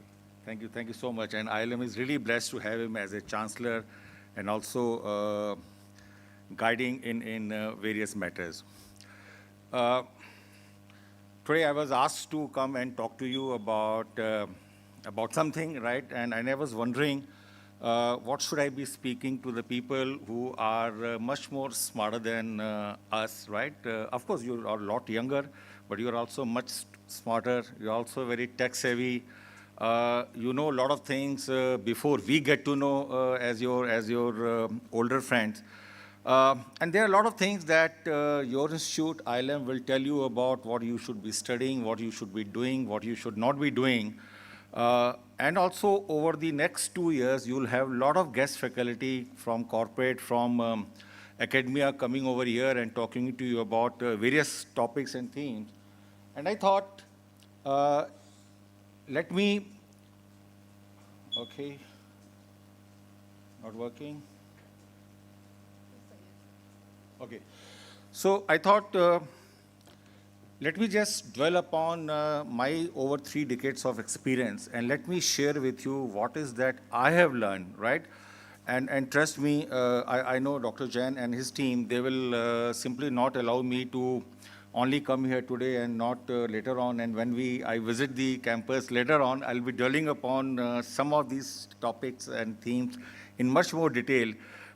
S6: Thank you so much. And ILM is really blessed to have him as a chancellor and also guiding in various matters. Today I was asked to come and talk to you about something, right? And I was wondering, what should I be speaking to the people who are much more smarter than us, right? Of course, you are a lot younger, but you are also much smarter. You're also very tech-savvy. You know a lot of things before we get to know as your older friends. And there are a lot of things that your institute, ILM, will tell you about what you should be studying, what you should be doing, what you should not be doing. And also, over the next 2 years, you'll have a lot of guest faculty from corporate, from academia coming over here and talking to you about various topics and themes. And I thought, let me, okay, not working. Okay, so I thought, let me just dwell upon my over 3 decades of experience and let me share with you what is that I have learned, right? And trust me, I know Dr. Jain and his team, they will simply not allow me to only come here today and not later on. And when I visit the campus later on, I'll be dwelling upon some of these topics and themes in much more detail.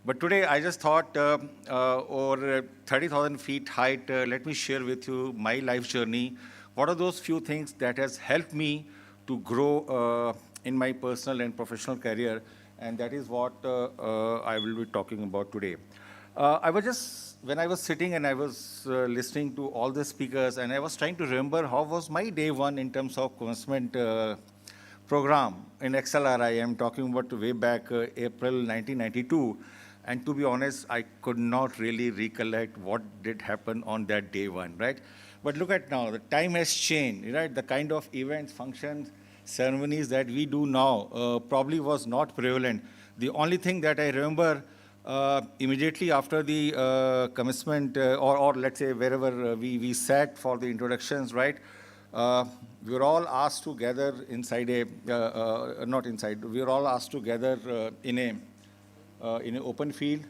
S6: But today, I just thought, over 30,000 feet height, let me share with you my life journey. What are those few things that has helped me to grow in my personal and professional career? And that is what I will be talking about today. When I was sitting and I was listening to all the speakers, and I was trying to remember how was my day one in terms of commencement program in XLRI. I'm talking about way back April 1992. And to be honest, I could not really recollect what did happen on that day one, right? But look at now, the time has changed, right? The kind of events, functions, ceremonies that we do now probably was not prevalent. The only thing that I remember Immediately after the commencement, or let's say wherever we sat for the introductions, right? We were all asked to gather inside not inside, we were all asked to gather in an open field.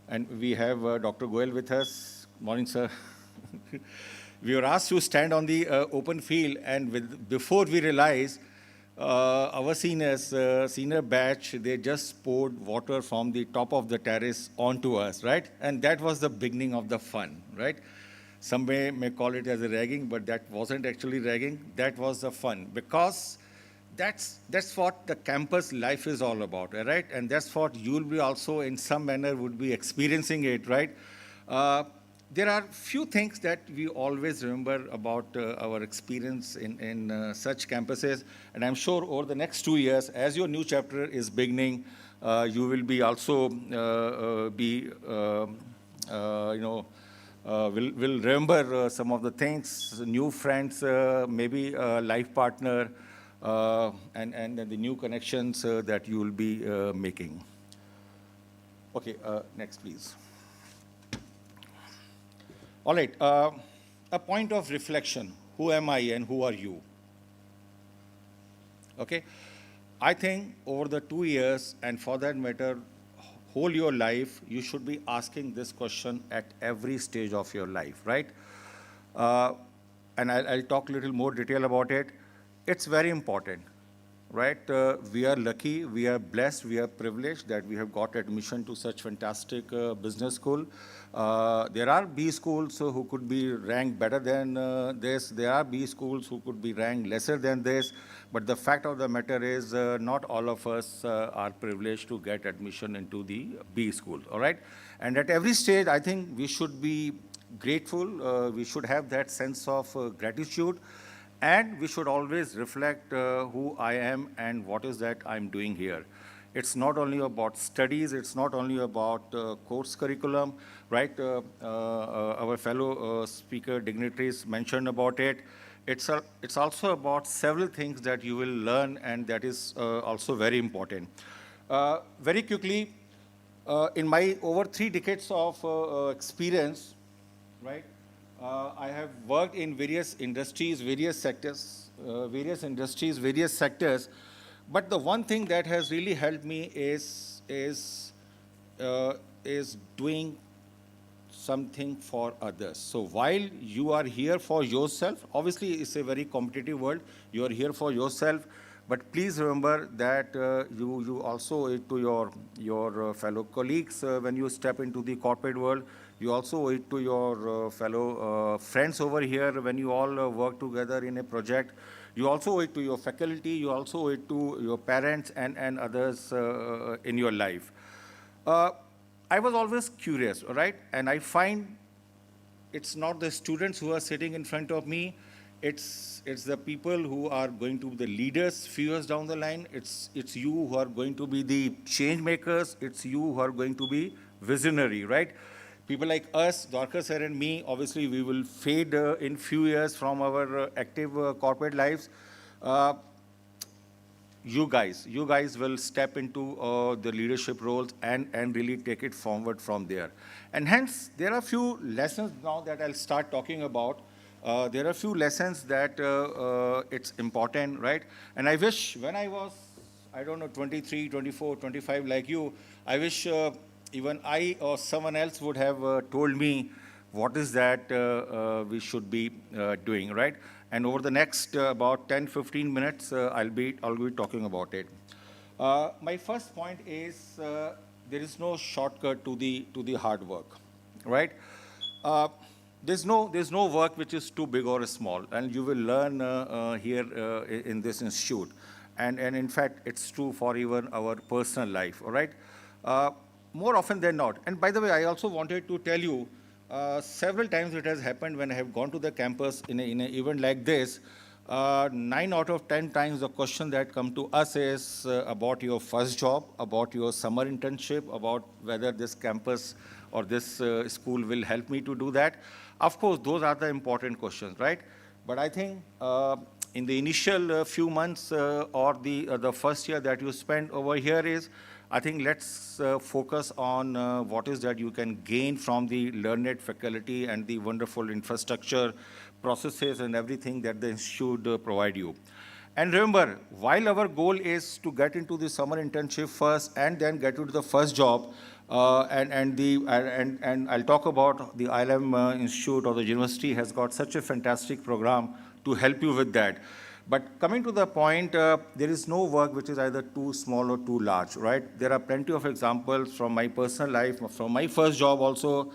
S6: And we have Dr. Goel with us. Morning, sir. We were asked to stand on the open field, and before we realized, our seniors, senior batch, they just poured water from the top of the terrace onto us, right? And that was the beginning of the fun, right? Some may call it as a ragging, but that wasn't actually ragging. That was the fun, because that's what the campus life is all about, right? And that's what you'll be also in some manner would be experiencing it, right? There are few things that we always remember about our experience in such campuses. And I'm sure over the next 2 years, as your new chapter is beginning, you will be also will remember some of the things, new friends, maybe a life partner, and the new connections that you will be making. Okay, next, please. All right, a point of reflection. Who am I and who are you? Okay, I think over the 2 years, and for that matter, whole your life, you should be asking this question at every stage of your life, right? And I'll talk a little more detail about it. It's very important, right? We are lucky, we are blessed, we are privileged that we have got admission to such fantastic business school. There are B schools who could be ranked better than this. There are B schools who could be ranked lesser than this. But the fact of the matter is not all of us are privileged to get admission into the B school, all right? And at every stage, I think we should be grateful. We should have that sense of gratitude. And we should always reflect who I am and what is that I'm doing here. It's not only about studies, it's not only about course curriculum, right? Our fellow speaker dignitaries mentioned about it. It's also about several things that you will learn, and that is also very important. Very quickly, in my over 3 decades of experience, right? I have worked in various industries, various sectors, but the one thing that has really helped me is doing something for others. So while you are here for yourself, obviously it's a very competitive world, you are here for yourself, but please remember that you also owe it to your fellow colleagues when you step into the corporate world. You also owe it to your fellow friends over here when you all work together in a project. You also owe it to your faculty. You also owe it to your parents and others in your life. I was always curious, all right? And I find it's not the students who are sitting in front of me. It's the people who are going to be the leaders few years down the line. It's you who are going to be the change makers. It's you who are going to be visionary, right? People like us, Dorcas sir and me, obviously we will fade in few years from our active corporate lives. You guys will step into the leadership roles and really take it forward from there. And hence, there are a few lessons now that I'll start talking about. There are a few lessons that it's important, right? And I wish when I was, I don't know, 23, 24, 25 like you, I wish even I or someone else would have told me what is that we should be doing, right? And over the next about 10, 15 minutes, I'll be talking about it. My first point is there is no shortcut to the hard work, right? There's no work which is too big or small, and you will learn here in this institute. And in fact, it's true for even our personal life, all right? More often than not. And by the way, I also wanted to tell you, several times it has happened when I have gone to the campus in an event like this, 9 out of 10 times the question that come to us is about your first job, about your summer internship, about whether this campus or this school will help me to do that. Of course, those are the important questions, right? But I think in the initial few months or the first year that you spend over here is, I think let's focus on what is that you can gain from the learned faculty and the wonderful infrastructure, processes and everything that the institute provide you. And remember, while our goal is to get into the summer internship first and then get into the first job, and I'll talk about the ILM Institute or the university has got such a fantastic program to help you with that. But coming to the point, there is no work which is either too small or too large, right? There are plenty of examples from my personal life, from my first job also.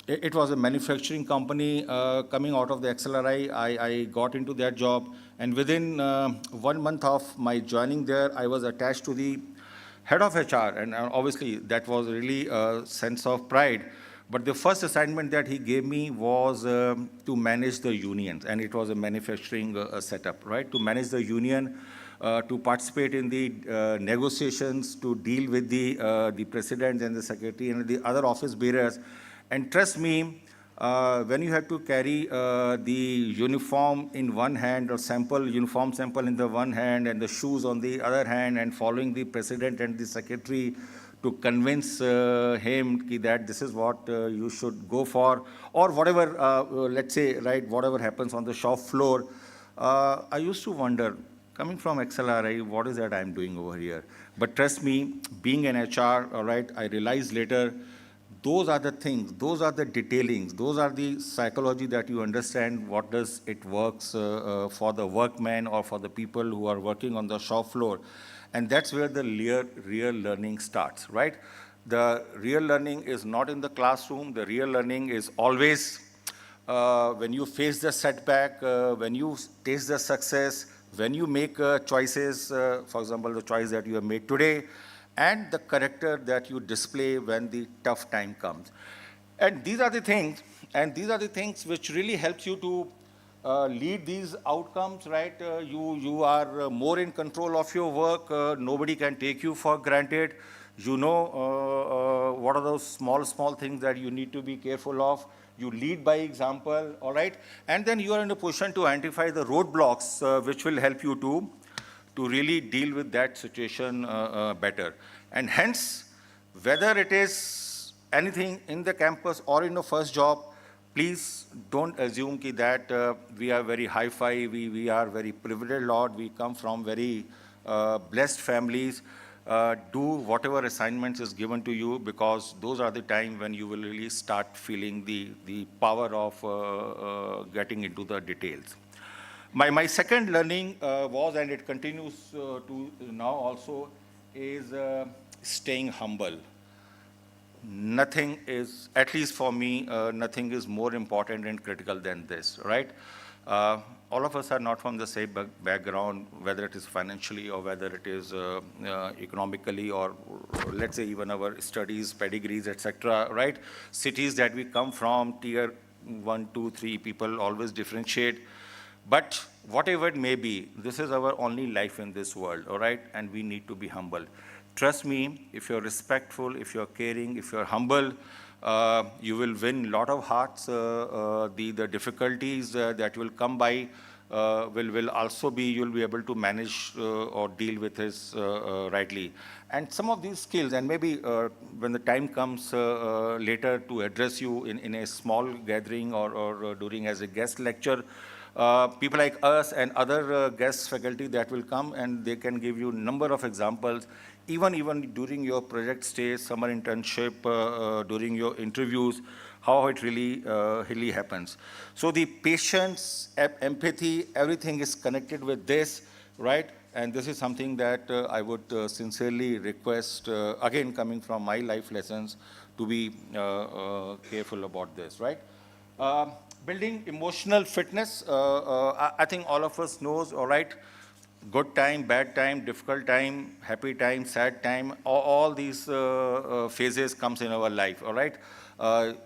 S6: It was a manufacturing company coming out of the XLRI. I got into that job, and within 1 month of my joining there, I was attached to the head of HR, and obviously that was really a sense of pride. But the first assignment that he gave me was to manage the unions, and it was a manufacturing setup, right? To manage the union, to participate in the negotiations, to deal with the president and the secretary and the other office bearers. And trust me, when you have to carry the uniform in one hand, or uniform sample in the one hand, and the shoes on the other hand, and following the president and the secretary to convince him that this is what you should go for, or whatever, let's say, right, whatever happens on the shop floor. I used to wonder, coming from XLRI, what is that I'm doing over here? But trust me, being an HR, all right, I realized later, those are the things, those are the detailings, those are the psychology that you understand what does it works for the workman or for the people who are working on the shop floor. And that's where the real learning starts, right? The real learning is not in the classroom. The real learning is always when you face the setback, when you taste the success, when you make choices, for example, the choice that you have made today, and the character that you display when the tough time comes. And these are the things, which really helps you to lead these outcomes, right? You are more in control of your work. Nobody can take you for granted. You know what are those small things that you need to be careful of. You lead by example, all right? And then you are in a position to identify the roadblocks which will help you to really deal with that situation better. And hence, whether it is anything in the campus or in the first job, please don't assume that we are very hi-fi, we are very privileged lot, we come from very blessed families. Do whatever assignments is given to you, because those are the time when you will really start feeling the power of getting into the details. My second learning was, and it continues to now also, is staying humble. Nothing is, at least for me, nothing is more important and critical than this, right? All of us are not from the same background, whether it is financially or whether it is economically, or let's say even our studies, pedigrees, etc., right? Cities that we come from, tier 1, 2, 3, people always differentiate. But whatever it may be, this is our only life in this world, all right? And we need to be humble. Trust me, if you're respectful, if you're caring, if you're humble, you will win a lot of hearts. The difficulties that will come by will also be, you'll be able to manage or deal with this rightly. And some of these skills, and maybe when the time comes later to address you in a small gathering or during as a guest lecture, people like us and other guest faculty that will come, and they can give you a number of examples, even during your project stay, summer internship, during your interviews, how it really happens. So the patience, empathy, everything is connected with this, right? And this is something that I would sincerely request, again, coming from my life lessons, to be careful about this, right? Building emotional fitness, I think all of us knows, all right, good time, bad time, difficult time, happy time, sad time, all these phases comes in our life, all right?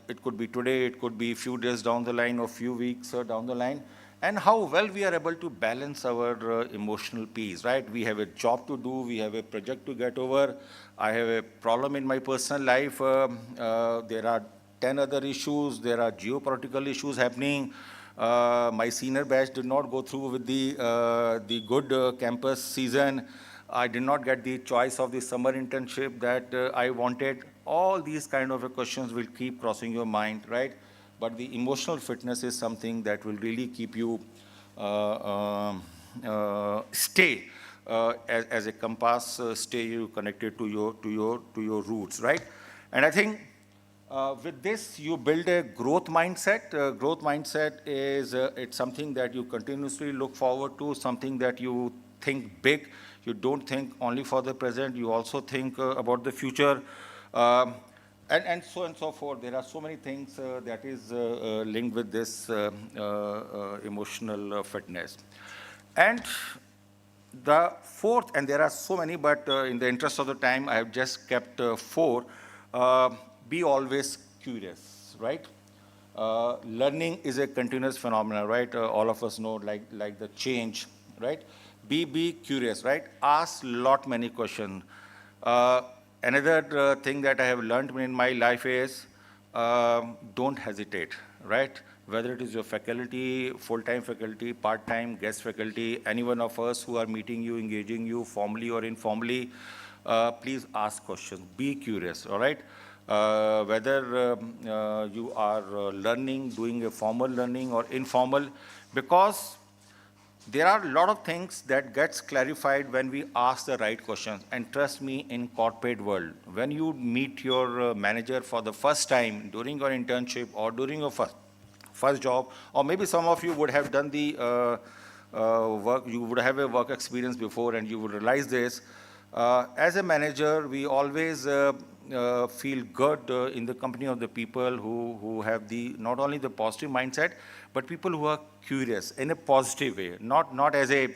S6: It could be today, it could be a few days down the line or few weeks down the line. And how well we are able to balance our emotional peace, right? We have a job to do, we have a project to get over, I have a problem in my personal life, there are 10 other issues, there are geopolitical issues happening, My senior batch did not go through with the good campus season. I did not get the choice of the summer internship that I wanted. All these kind of questions will keep crossing your mind, right? But the emotional fitness is something that will really keep you stay as a compass, stay you connected to your roots, right? And I think with this, you build a growth mindset. Growth mindset is it's something that you continuously look forward to, something that you think big. You don't think only for the present. You also think about the future, and so on and so forth. There are so many things that is linked with this emotional fitness. And the fourth, and there are so many, but in the interest of the time, I have just kept four. Be always curious, right? Learning is a continuous phenomenon, right? All of us know, like the change, right? Be curious, right? Ask many questions. Another thing that I have learned in my life is don't hesitate, right? Whether it is your faculty, full-time faculty, part-time, guest faculty, any one of us who are meeting you, engaging you, formally or informally, please ask questions. Be curious, all right? Whether you are learning, doing a formal learning or informal, because there are a lot of things that gets clarified when we ask the right questions. And trust me, in corporate world, when you meet your manager for the first time during your internship or during your first job, or maybe some of you would have done the work, you would have a work experience before and you would realize this. As a manager, we always feel good in the company of the people who have the not only the positive mindset, but people who are curious in a positive way, not as a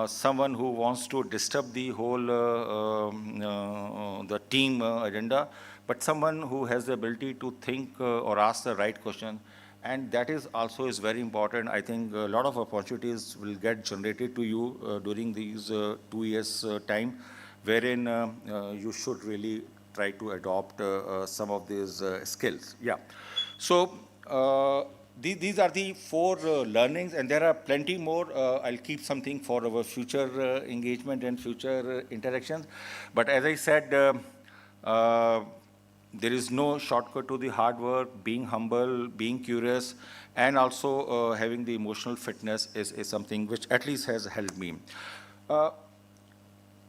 S6: someone who wants to disturb the whole the team agenda, but someone who has the ability to think or ask the right question. And that is also is very important. I think a lot of opportunities will get generated to you during these 2 years time, wherein you should really try to adopt some of these skills. Yeah. So these are the four learnings, and there are plenty more. I'll keep something for our future engagement and future interactions. But as I said, there is no shortcut to the hard work. Being humble, being curious, and also having the emotional fitness is something which at least has helped me.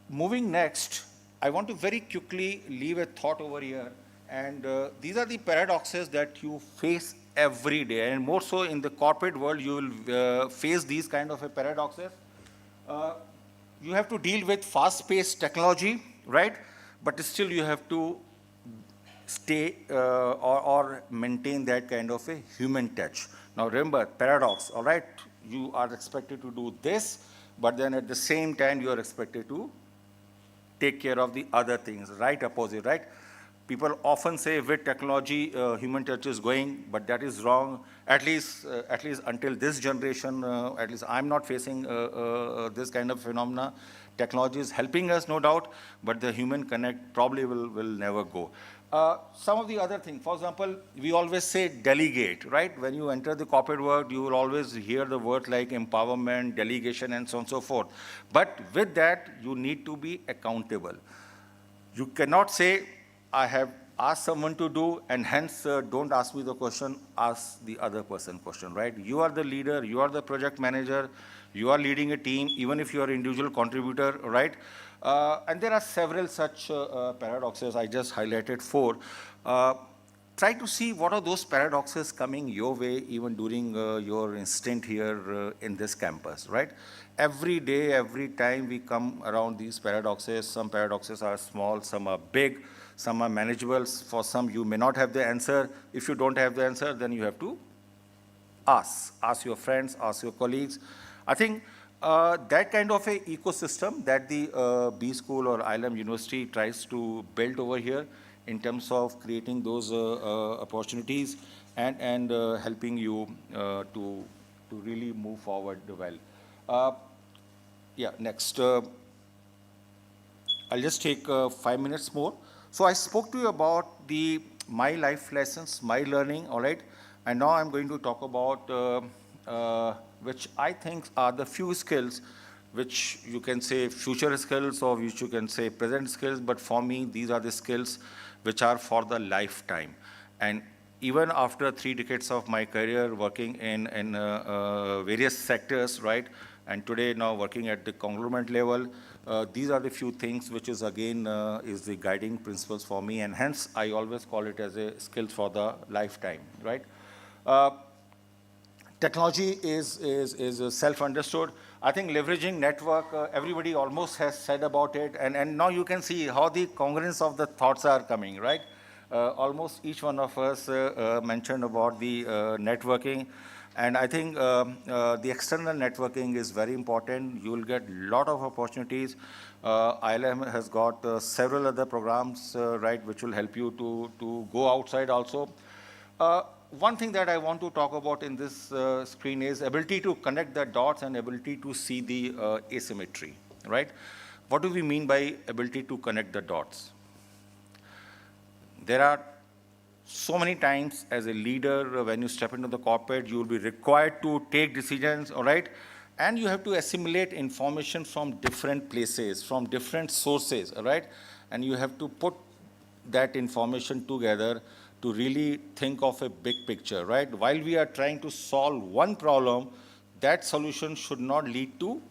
S6: Moving next, I want to very quickly leave a thought over here. And these are the paradoxes that you face every day. And more so in the corporate world, you will face these kind of paradoxes. You have to deal with fast-paced technology, right? But still you have to stay or maintain that kind of a human touch. Now remember, paradox, all right? You are expected to do this, but then at the same time, you are expected to take care of the other things, right? Opposite, right? People often say with technology, human touch is going, but that is wrong. At least until this generation, at least I'm not facing this kind of phenomena. Technology is helping us, no doubt, but the human connect probably will never go. Some of the other things, for example, we always say delegate, right? When you enter the corporate world, you will always hear the word like empowerment, delegation, and so on and so forth. But with that, you need to be accountable. You cannot say, I have asked someone to do, and hence don't ask me the question, ask the other person question, right? You are the leader, you are the project manager, you are leading a team, even if you are an individual contributor, right? And there are several such paradoxes. I just highlighted four. Try to see what are those paradoxes coming your way even during your stint here in this campus, right? Every day, every time we come around these paradoxes, some paradoxes are small, some are big, some are manageable. For some, you may not have the answer. If you don't have the answer, then you have to ask. Ask your friends, ask your colleagues. I think that kind of a ecosystem that the B School or ILM University tries to build over here in terms of creating those opportunities and helping you to really move forward well. Yeah, next. I'll just take 5 minutes more. So I spoke to you about my life lessons, my learning, all right? And now I'm going to talk about which I think are the few skills which you can say future skills or which you can say present skills, but for me, these are the skills which are for the lifetime. And even after 3 decades of my career working in various sectors, right, and today now working at the conglomerate level, these are the few things which is again is the guiding principles for me, and hence I always call it as a skill for the lifetime, right? Technology is self-understood. I think leveraging network, everybody almost has said about it, and now you can see how the congruence of the thoughts are coming, right? Almost each one of us mentioned about the networking, and I think the external networking is very important. You will get a lot of opportunities. ILM has got several other programs, right, which will help you to go outside also. One thing that I want to talk about in this screen is ability to connect the dots and ability to see the asymmetry, right? What do we mean by ability to connect the dots? There are so many times as a leader, when you step into the corporate, you will be required to take decisions, all right? And you have to assimilate information from different places, from different sources, all right? And you have to put that information together to really think of a big picture, right? While we are trying to solve one problem, that solution should not lead to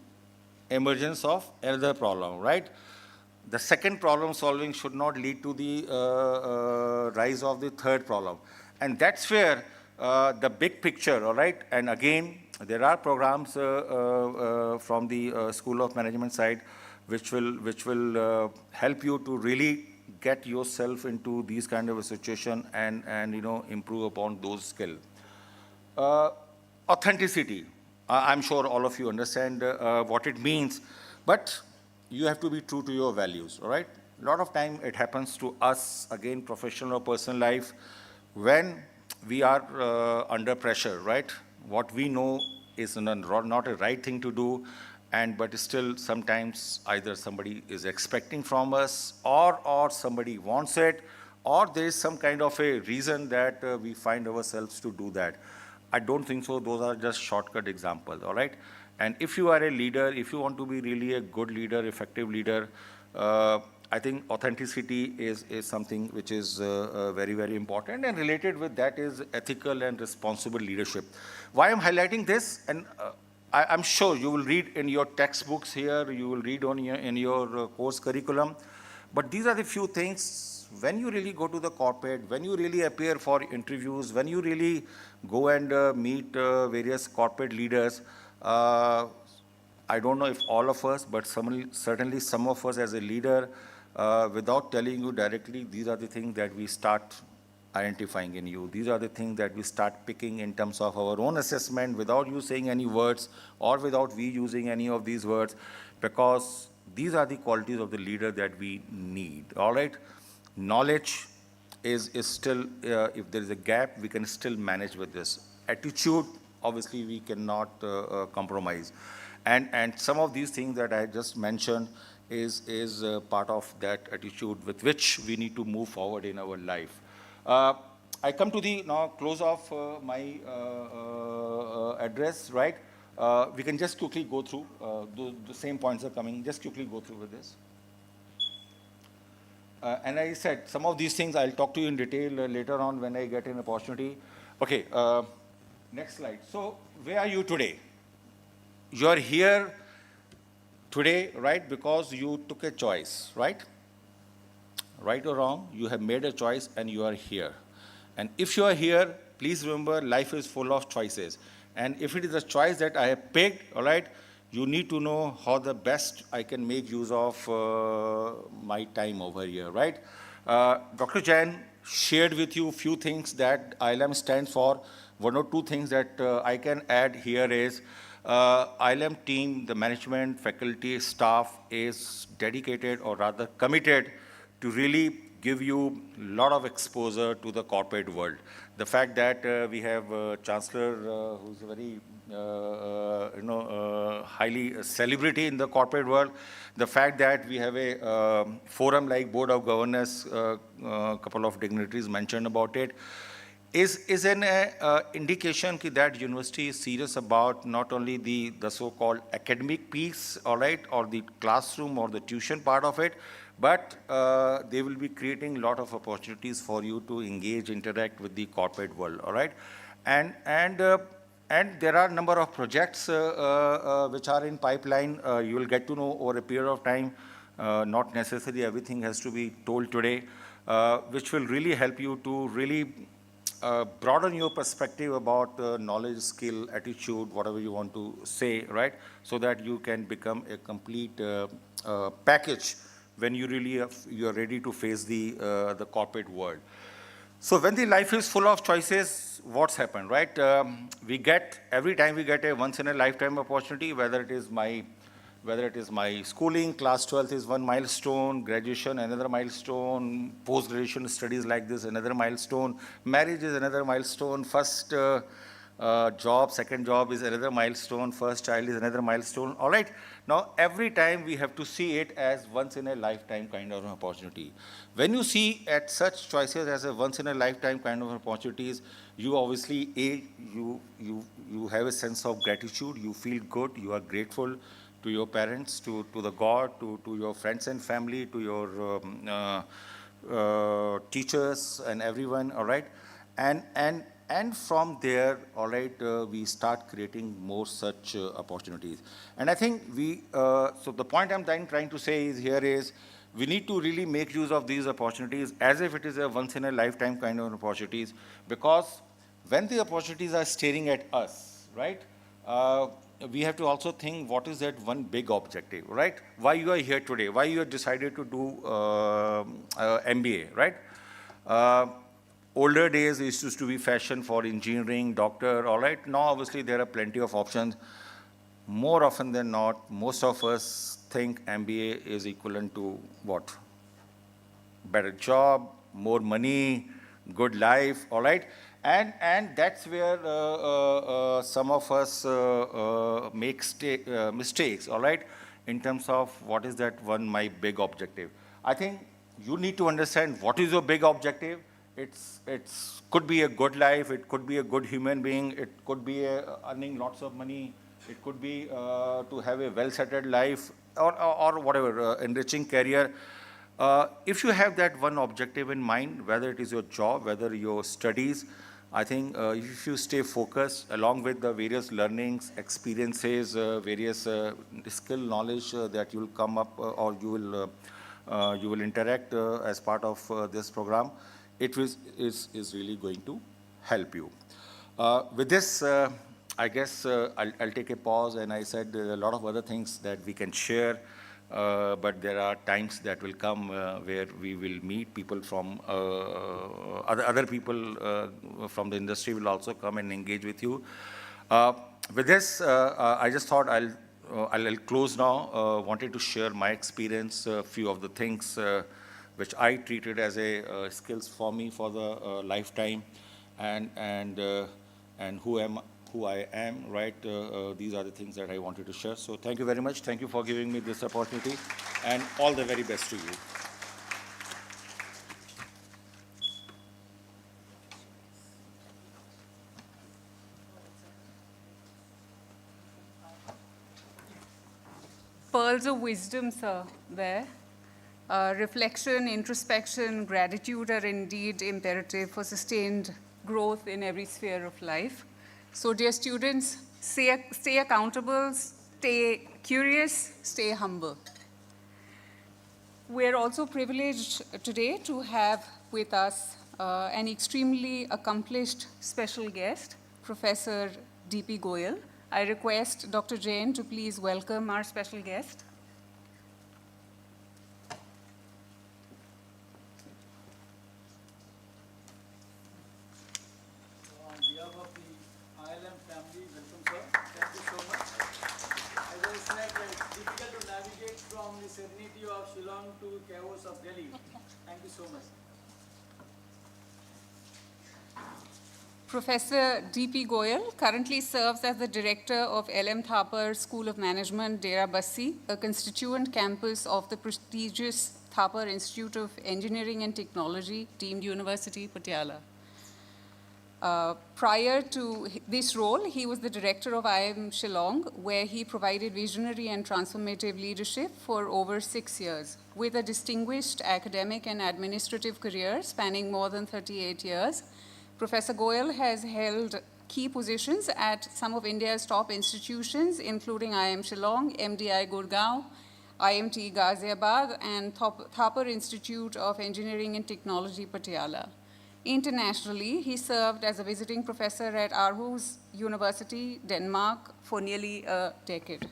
S6: emergence of another problem, right? The second problem solving should not lead to the rise of the third problem. And that's where the big picture, all right? And again, there are programs from the School of Management side which will help you to really get yourself into these kind of a situation and you know, improve upon those skills. Authenticity. I'm sure all of you understand what it means, but you have to be true to your values, all right? A lot of time it happens to us, again, professional or personal life, when we are under pressure, right? What we know is not a right thing to do, but still sometimes either somebody is expecting from us or somebody wants it, or there is some kind of a reason that we find ourselves to do that. I don't think so. Those are just shortcut examples, all right? And if you are a leader, if you want to be really a good leader, effective leader, I think authenticity is something which is very, very important. And related with that is ethical and responsible leadership. Why I'm highlighting this, and I'm sure you will read in your textbooks here, you will read in your course curriculum, but these are the few things when you really go to the corporate, when you really appear for interviews, when you really go and meet various corporate leaders, I don't know if all of us, but certainly some of us as a leader, without telling you directly, these are the things that we start identifying in you. These are the things that we start picking in terms of our own assessment without you saying any words or without we using any of these words, because these are the qualities of the leader that we need, all right? Knowledge is still, if there is a gap, we can still manage with this. Attitude, obviously, we cannot compromise. And some of these things that I just mentioned is part of that attitude with which we need to move forward in our life. I come to the now close of my address, right? We can just quickly go through, the same points are coming, just quickly go through with this. And I said, some of these things I'll talk to you in detail later on when I get an opportunity. Okay, next slide. So where are you today? You're here today, right, because you took a choice, right? Right or wrong, you have made a choice and you are here. And if you are here, please remember life is full of choices. And if it is a choice that I have picked, all right, you need to know how the best I can make use of my time over here, right? Dr. Jain shared with you a few things that ILM stands for. One or two things that I can add here is ILM team, the management, faculty, staff is dedicated or rather committed to really give you a lot of exposure to the corporate world. The fact that we have Chancellor who's a very highly a celebrity in the corporate world, the fact that we have a forum like Board of Governors, a couple of dignitaries mentioned about it. is an indication that university is serious about not only the so-called academic piece, all right, or the classroom or the tuition part of it, but they will be creating a lot of opportunities for you to engage, interact with the corporate world, all right? And there are a number of projects which are in pipeline. You will get to know over a period of time. Not necessarily everything has to be told today, which will really help you to really broaden your perspective about knowledge, skill, attitude, whatever you want to say, right? So that you can become a complete package when you really you're ready to face the corporate world. So when the life is full of choices, what's happened, right? Every time we get a once-in-a-lifetime opportunity, whether it is my schooling, class 12th is one milestone, graduation, another milestone, post-graduation studies like this, another milestone, marriage is another milestone, first job, second job is another milestone, first child is another milestone, all right? Now, every time we have to see it as once-in-a-lifetime kind of an opportunity. When you see at such choices as a once-in-a-lifetime kind of opportunities, you obviously, you have a sense of gratitude, you feel good, you are grateful to your parents, to the God, to your friends and family, to your teachers and everyone, all right? And from there, all right, we start creating more such opportunities. And I think so the point I'm trying to say is we need to really make use of these opportunities as if it is a once-in-a-lifetime kind of opportunities, because when the opportunities are staring at us, right, we have to also think what is that one big objective, right? Why you are here today? Why you have decided to do MBA, right? Older days, it used to be fashion for engineering, doctor, all right? Now, obviously, there are plenty of options. More often than not, most of us think MBA is equivalent to what? Better job, more money, good life, all right? And that's where some of us make mistakes, all right, in terms of what is that one, my big objective. I think you need to understand what is your big objective. It's could be a good life, it could be a good human being, it could be earning lots of money, it could be to have a well-settled life, or whatever, enriching career. If you have that one objective in mind, whether it is your job, whether your studies, I think if you stay focused along with the various learnings, experiences, various skill knowledge that you will come up or you will interact as part of this program, it is really going to help you. With this, I guess I'll take a pause, and I said there are a lot of other things that we can share, but there are times that will come where we will meet people from other people from the industry will also come and engage with you. With this, I just thought I'll close now. Wanted to share my experience, a few of the things which I treated as a skills for me for the lifetime, and who I am, right? These are the things that I wanted to share. So thank you very much. Thank you for giving me this opportunity, and all the very best to you.
S2: Pearls of wisdom, sir, there. Reflection, introspection, gratitude are indeed imperative for sustained growth in every sphere of life. So dear students, stay accountable, stay curious, stay humble. We're also privileged today to have with us an extremely accomplished special guest, Professor D.P. Goyal. I request Dr. Jain to please welcome our special guest.
S7: Serenity of Shillong to chaos of Delhi. Thank you so much.
S2: Professor D.P. Goyal currently serves as the director of L.M. Thapar School of Management, Dera Bassi, a constituent campus of the prestigious Thapar Institute of Engineering and Technology, deemed University, Patiala. Prior to this role, he was the director of IIM Shillong, where he provided visionary and transformative leadership for over 6 years, with a distinguished academic and administrative career spanning more than 38 years. Professor Goyal has held key positions at some of India's top institutions, including IIM Shillong, MDI Gurgaon, IMT Ghaziabad, and Thapar Institute of Engineering and Technology, Patiala. Internationally, he served as a visiting professor at Aarhus University, Denmark, for nearly a decade.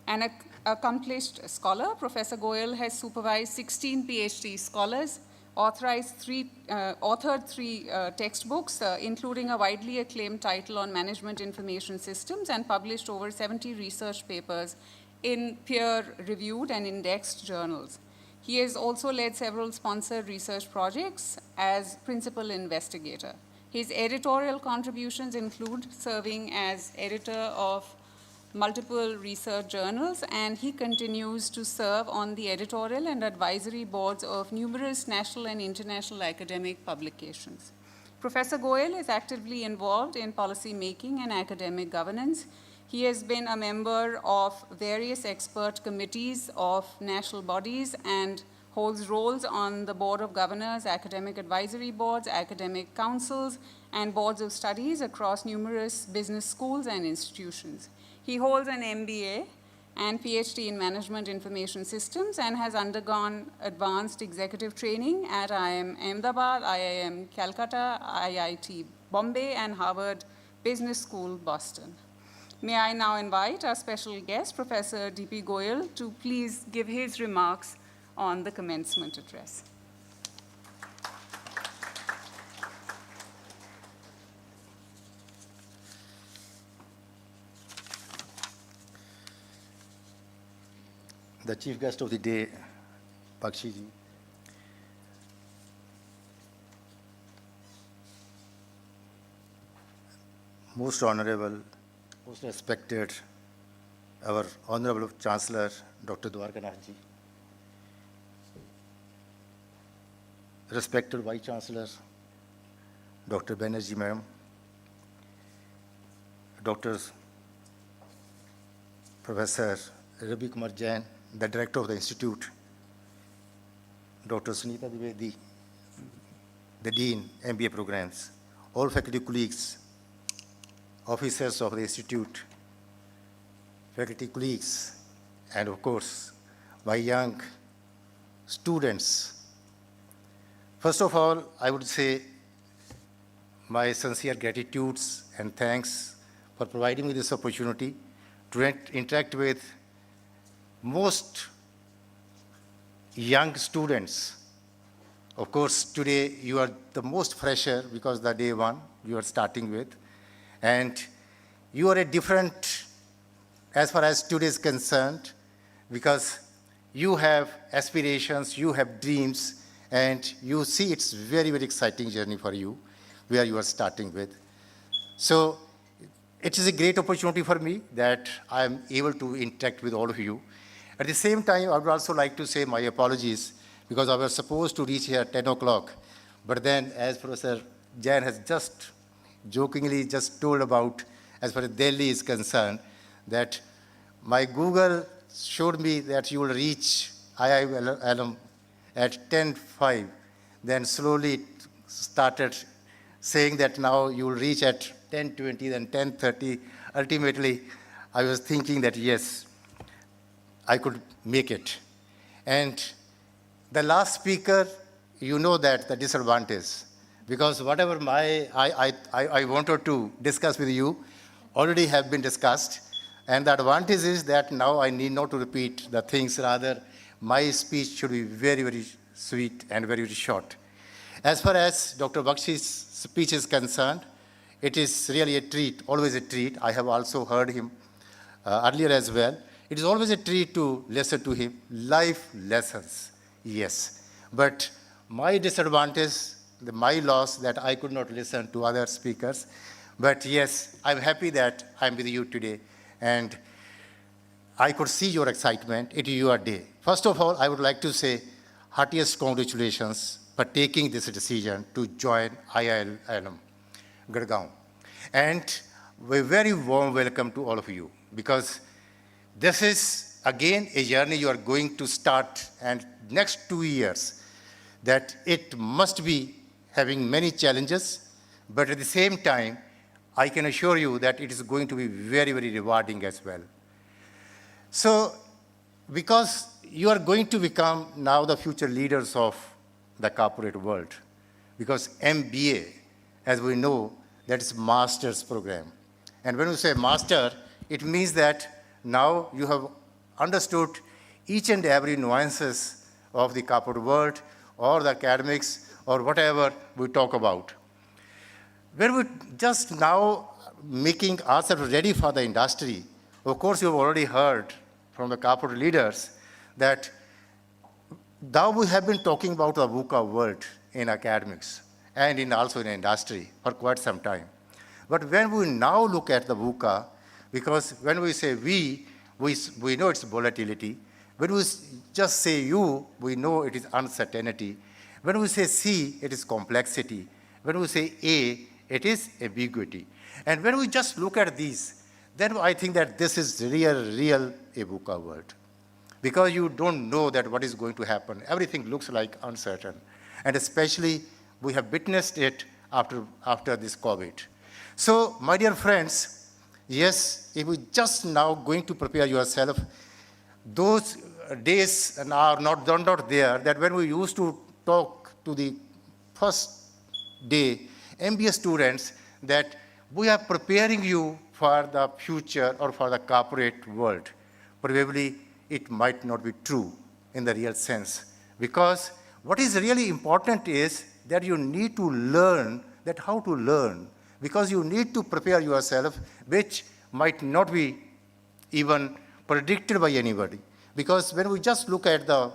S2: An accomplished scholar, Professor Goyal has supervised 16 PhD scholars, authored three textbooks, including a widely acclaimed title on management information systems, and published over 70 research papers in peer-reviewed and indexed journals. He has also led several sponsored research projects as principal investigator. His editorial contributions include serving as editor of multiple research journals, and he continues to serve on the editorial and advisory boards of numerous national and international academic publications. Professor Goyal is actively involved in policy making and academic governance. He has been a member of various expert committees of national bodies and holds roles on the Board of Governors, academic advisory boards, academic councils, and boards of studies across numerous business schools and institutions. He holds an MBA and PhD in Management Information Systems and has undergone advanced executive training at IIM Ahmedabad, IIM Calcutta, IIT Bombay, and Harvard Business School, Boston. May I now invite our special guest, Professor D.P. Goyal, to please give his remarks on the commencement address.
S8: The chief guest of the day, Bakshi ji, most honorable, most respected, our Honorable Chancellor, Dr. Dwarkanath ji, respected Vice Chancellor, Dr. Banerjee Madam, Dr. Professor Ravi Kumar Jain, the Director of the Institute, Dr. Sunita Dwivedi, the Dean, MBA programs, all faculty colleagues, officers of the Institute, faculty colleagues, and of course, my young students. First of all, I would say my sincere gratitudes and thanks for providing me this opportunity to interact with most young students. Of course, today you are the most fresher because the day one you are starting with. And you are a different as far as today is concerned because you have aspirations, you have dreams, and you see it's very, very exciting journey for you where you are starting with. So it is a great opportunity for me that I am able to interact with all of you. At the same time, I would also like to say my apologies because I was supposed to reach here at 10 o'clock. But then, as Professor Jain has just jokingly just told about, as far as Delhi is concerned, that my Google showed me that you will reach IIM at 10:05. Then slowly it started saying that now you will reach at 10:20, then 10:30. Ultimately, I was thinking that yes, I could make it. And the last speaker, you know that the disadvantage, because whatever I wanted to discuss with you already have been discussed. And the advantage is that now I need not to repeat the things, rather my speech should be very, very sweet and very, very short. As far as Dr. Bakshi's speech is concerned, it is really a treat, always a treat. I have also heard him earlier as well. It is always a treat to listen to him. Life lessons, yes. But my disadvantage, my loss, that I could not listen to other speakers. But yes, I'm happy that I'm with you today. And I could see your excitement. It is your day. First of all, I would like to say heartiest congratulations for taking this decision to join IIM. Gurgaon. And a very warm welcome to all of you, because this is, again, a journey you are going to start, and next 2 years, that it must be having many challenges, but at the same time, I can assure you that it is going to be very, very rewarding as well. So, because you are going to become now the future leaders of the corporate world, because MBA, as we know, that is master's program. And when we say master, it means that now you have understood each and every nuances of the corporate world or the academics or whatever we talk about. When we just now making ourselves ready for the industry, of course, you've already heard from the corporate leaders that now we have been talking about the VUCA world in academics and also in industry for quite some time. But when we now look at the VUCA, because when we say we know it's volatility. When we just say you, we know it is uncertainty. When we say C, it is complexity. When we say A, it is ambiguity. And when we just look at these, then I think that this is real a VUCA world. Because you don't know that what is going to happen. Everything looks like uncertain. And especially, we have witnessed it after this COVID. So, my dear friends, yes, if we just now going to prepare yourself, those days are not there, that when we used to talk to the first day MBA students, that we are preparing you for the future or for the corporate world. Probably it might not be true in the real sense. Because what is really important is that you need to learn that how to learn. Because you need to prepare yourself, which might not be even predicted by anybody. Because when we just look at the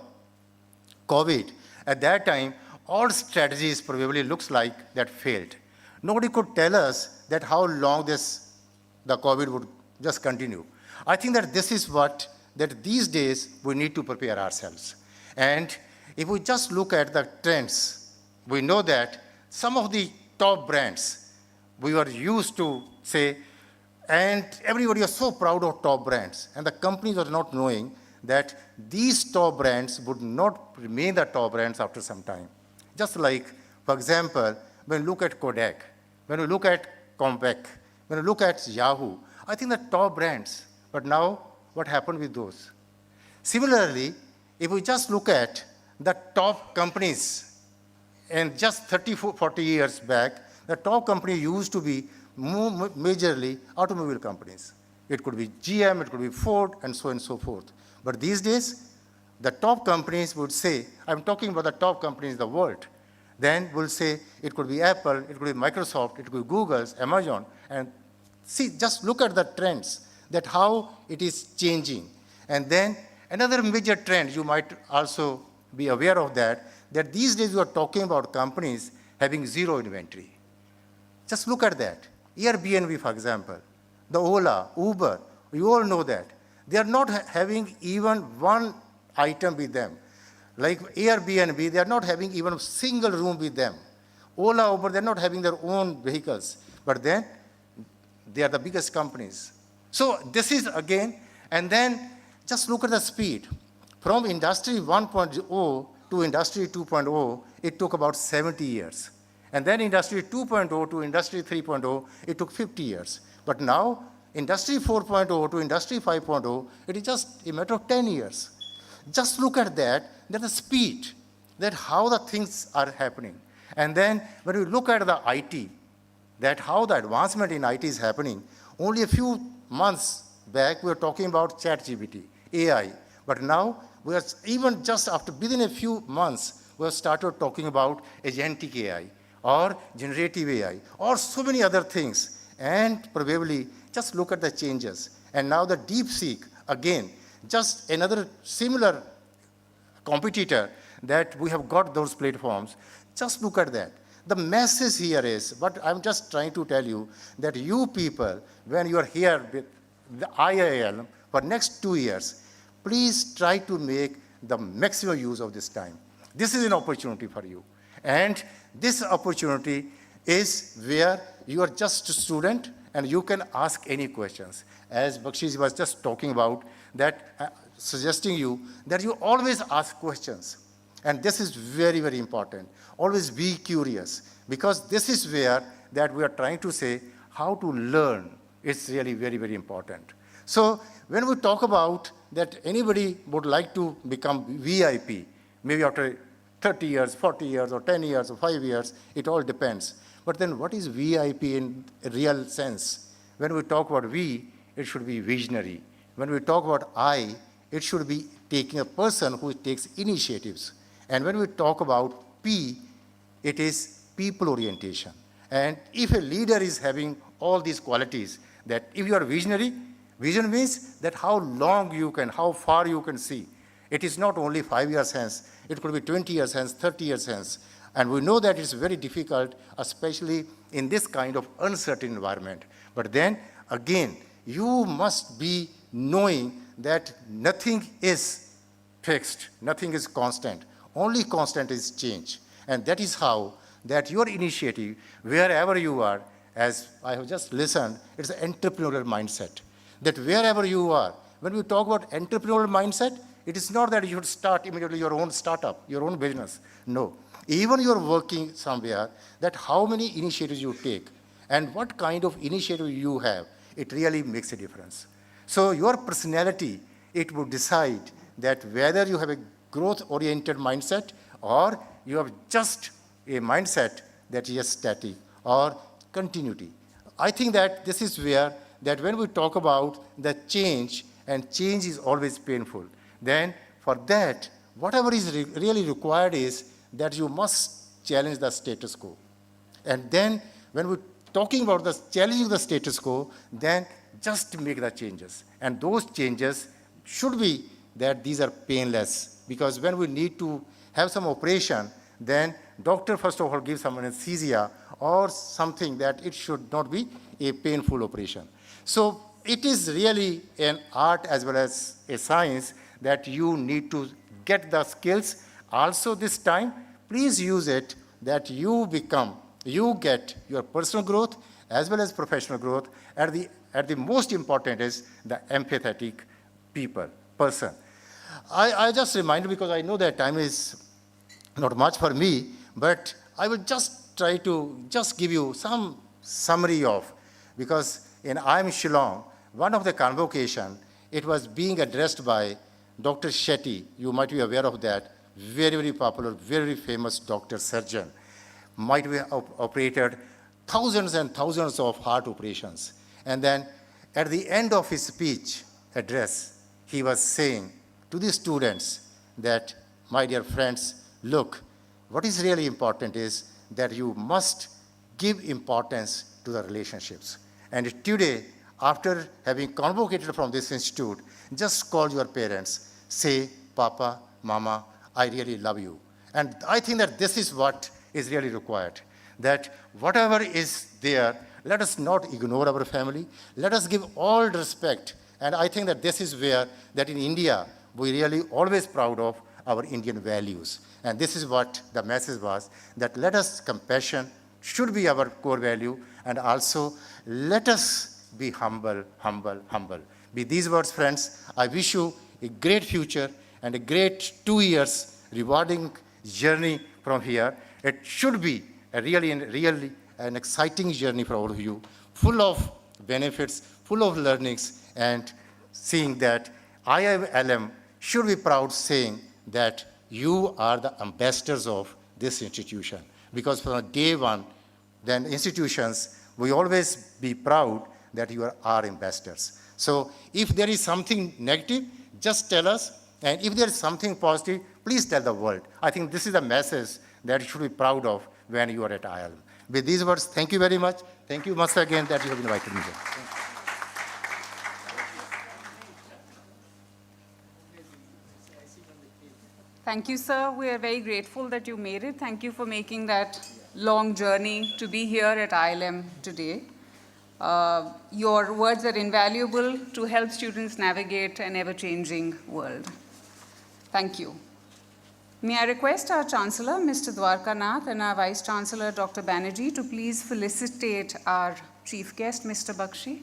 S8: COVID, at that time, all strategies probably looks like that failed. Nobody could tell us that how long the COVID would just continue. I think that this is what, that these days we need to prepare ourselves. And if we just look at the trends, we know that some of the top brands, we were used to say, and everybody was so proud of top brands, and the companies were not knowing that these top brands would not remain the top brands after some time. Just like, for example, when we look at Kodak, when we look at Compaq, when we look at Yahoo, I think the top brands, but now what happened with those? Similarly, if we just look at the top companies, and just 30, 40 years back, the top company used to be majorly automobile companies. It could be GM, it could be Ford, and so forth. But these days, the top companies would say, I'm talking about the top companies in the world, then we'll say it could be Apple, it could be Microsoft, it could be Google's, Amazon, and see, just look at the trends, that how it is changing. And then another major trend, you might also be aware of that these days you are talking about companies having zero inventory. Just look at that. Airbnb, for example, the Ola, Uber, you all know that. They are not having even one item with them. Like Airbnb, they are not having even a single room with them. Ola, Uber, they're not having their own vehicles. But then, they are the biggest companies. So this is again, and then just look at the speed. From Industry 1.0 to Industry 2.0, it took about 70 years. And then Industry 2.0 to Industry 3.0, it took 50 years. But now, Industry 4.0 to Industry 5.0, it is just a matter of 10 years. Just look at that the speed, that how the things are happening. And then when we look at the IT, that how the advancement in IT is happening, only a few months back we were talking about ChatGPT, AI. But now, we are even just after within a few months, we have started talking about agentic AI or generative AI or so many other things. And probably just look at the changes. And now the DeepSeek, again, just another similar competitor that we have got those platforms. Just look at that. The message here is, what I'm just trying to tell you, that you people, when you are here with the IIL for next 2 years, please try to make the maximum use of this time. This is an opportunity for you. And this opportunity, is where you are just a student and you can ask any questions. As Bakshish was just talking about, that suggesting you that you always ask questions. And this is very, very important. Always be curious, because this is where that we are trying to say how to learn. It's really very, very important. So when we talk about that anybody would like to become VIP, maybe after 30 years, 40 years, or 10 years, or 5 years, it all depends. But then what is VIP in a real sense? When we talk about V, it should be visionary. When we talk about I, it should be taking a person who takes initiatives. And when we talk about P, it is people orientation. And if a leader is having all these qualities, that if you are visionary, vision means that how long you can, how far you can see. It is not only 5 years hence, it could be 20 years hence, 30 years hence. And we know that it's very difficult, especially in this kind of uncertain environment. But then, again, you must be knowing that nothing is fixed, nothing is constant. Only constant is change. And that is how that your initiative, wherever you are, as I have just listened, it's an entrepreneurial mindset. That wherever you are, when we talk about entrepreneurial mindset, it is not that you should start immediately your own startup, your own business. No. Even you're working somewhere, that how many initiatives you take and what kind of initiative you have, it really makes a difference. So your personality, it would decide that whether you have a growth-oriented mindset or you have just a mindset that is static or continuity. I think that this is where that when we talk about the change, and change is always painful, then for that, whatever is really required is that you must challenge the status quo. And then when we're talking about the challenging the status quo, then just make the changes. And those changes should be that these are painless, because when we need to have some operation, then doctor first of all gives some anesthesia or something that it should not be a painful operation. So it is really an art as well as a science that you need to get the skills. Also this time, please use it that you get your personal growth as well as professional growth. At the most important is the empathetic person. I just remind you, because I know that time is not much for me, but I will just try to just give you some summary of, because in IIM Shillong, one of the convocation, it was being addressed by Dr. Shetty. You might be aware of that. Very, very popular, very famous doctor surgeon. Might be operated thousands and thousands of heart operations. And then at the end of his speech address, he was saying to the students that, my dear friends, look, what is really important is that you must give importance to the relationships. And today, after having convocated from this institute, just call your parents, say, Papa, Mama, I really love you. And I think that this is what is really required, that whatever is there, let us not ignore our family. Let us give all respect. And I think that this is where, that in India, we really always proud of our Indian values. And this is what the message was, that let us, compassion should be our core value, and also let us be humble, humble, humble. With these words, friends, I wish you a great future and a great 2 years rewarding journey from here. It should be a really an exciting journey for all of you, full of benefits, full of learnings, and seeing that IIM should be proud saying that you are the ambassadors of this institution. Because from day one, then institutions, we always be proud that you are our ambassadors. So if there is something negative, just tell us. And if there is something positive, please tell the world. I think this is the message that you should be proud of when you are at IIM. With these words, thank you very much. Thank you once again that you have invited me here.
S2: Thank you, sir. We are very grateful that you made it. Thank you for making that long journey to be here at IIM today. Your words are invaluable to help students navigate an ever-changing world. Thank you. May I request our Chancellor, Mr. Dwarkanath, and our Vice Chancellor, Dr. Banerjee, to please felicitate our chief guest, Mr. Bakshi.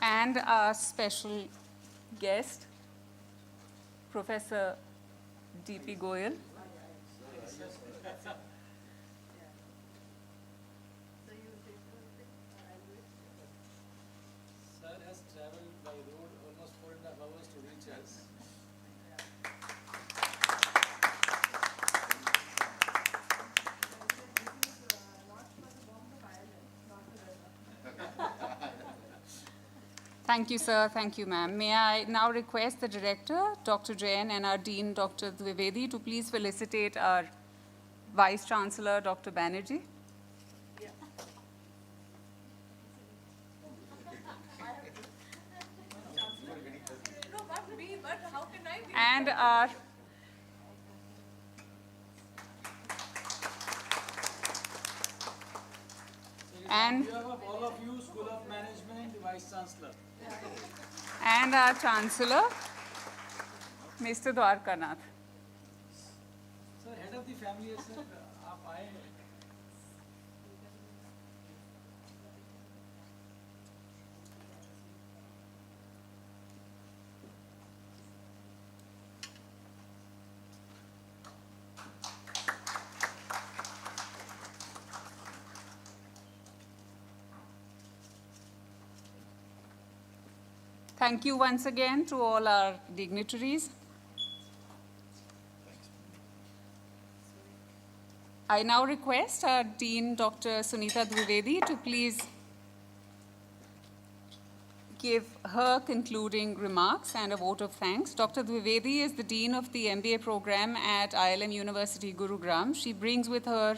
S2: And our special guest, Professor D.P. Goyal.
S3: Sir has traveled by road almost 4.5 hours to reach us.
S2: Thank you, sir. Thank you, ma'am. May I now request the Director, Dr. Jain, and our Dean, Dr. Dwivedi, to please felicitate our Vice Chancellor, Dr. Banerjee. And our
S3: On behalf of all of you, School of Management, Vice Chancellor.
S2: and our Chancellor, Mr. Dwarkanath.
S3: Sir, head of the family, sir, आप आए हैं.
S2: Thank you once again to all our dignitaries. I now request our Dean, Dr. Sunita Dwivedi, to please give her concluding remarks and a vote of thanks. Dr. Dwivedi is the Dean of the MBA program at ILM University, Gurugram. She brings with her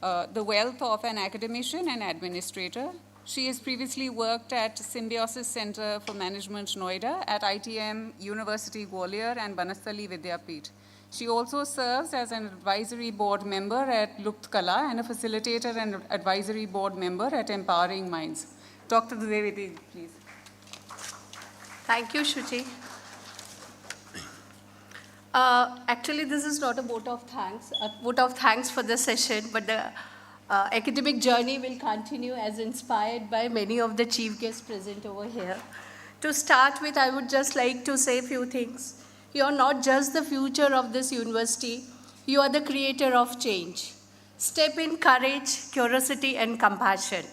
S2: the wealth of an academician and administrator. She has previously worked at Symbiosis Center for Management, Noida, at ITM University, Gwalior, and Banastali Vidyapeeth. She also serves as an advisory board member at Lupt Kala and a facilitator and advisory board member at Empowering Minds. Dr. Dwivedi, please.
S9: Thank you, Shuchi. Actually, this is not a vote of thanks for the session, but the academic journey will continue as inspired by many of the chief guests present over here. To start with, I would just like to say a few things. You are not just the future of this university, you are the creator of change. Step in courage, curiosity, and compassion.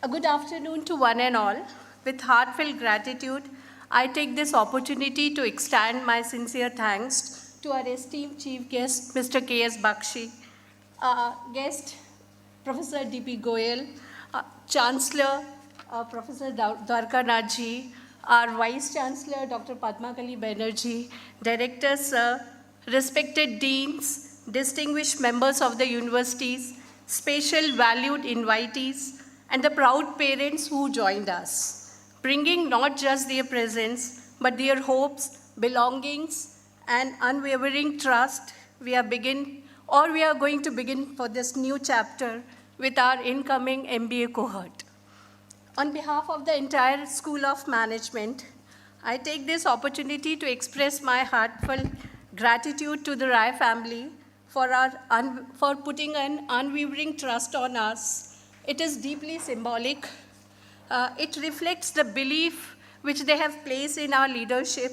S9: A good afternoon to one and all. With heartfelt gratitude, I take this opportunity to extend my sincere thanks to our esteemed chief guest, Mr. K.S. Bakshi, guest, Professor D.P. Goyal, Chancellor, Professor Dwarkanath ji, our Vice Chancellor, Dr. Padmakali Banerjee, Directors, respected deans, distinguished members of the universities, special valued invitees, and the proud parents who joined us, bringing not just their presence, but their hopes, belongings, and unwavering trust. We are going to begin for this new chapter with our incoming MBA cohort. On behalf of the entire School of Management, I take this opportunity to express my heartfelt gratitude to the Rai family for putting an unwavering trust on us. It is deeply symbolic. It reflects the belief which they have placed in our leadership,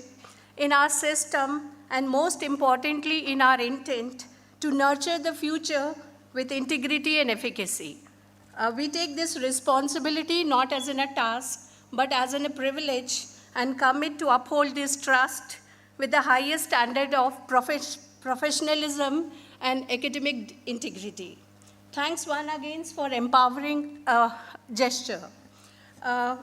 S9: in our system, and most importantly, in our intent to nurture the future with integrity and efficacy. We take this responsibility not as a task, but as a privilege, and commit to uphold this trust with the highest standard of professionalism and academic integrity. Thanks once again for empowering gesture.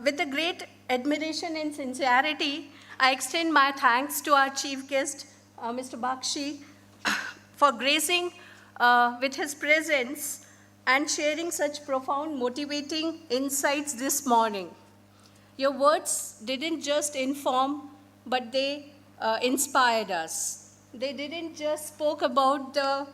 S9: With a great admiration and sincerity, I extend my thanks to our chief guest, Mr. Bakshi, for gracing with his presence and sharing such profound, motivating insights this morning. Your words didn't just inform, but they inspired us. They didn't just spoke about the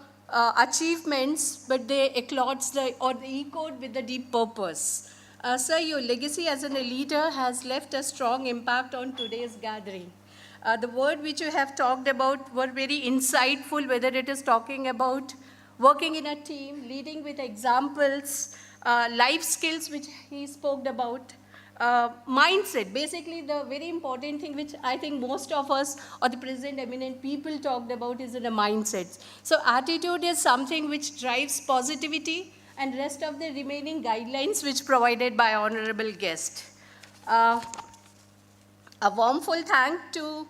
S9: achievements, but they echoed with the deep purpose. Sir, your legacy as a leader has left a strong impact on today's gathering. The word which you have talked about were very insightful, whether it is talking about working in a team, leading with examples, life skills which he spoke about, mindset, basically the very important thing which I think most of us or the present eminent people talked about is in the mindset. So attitude is something which drives positivity and rest of the remaining guidelines which provided by honorable guest. A warm full thank to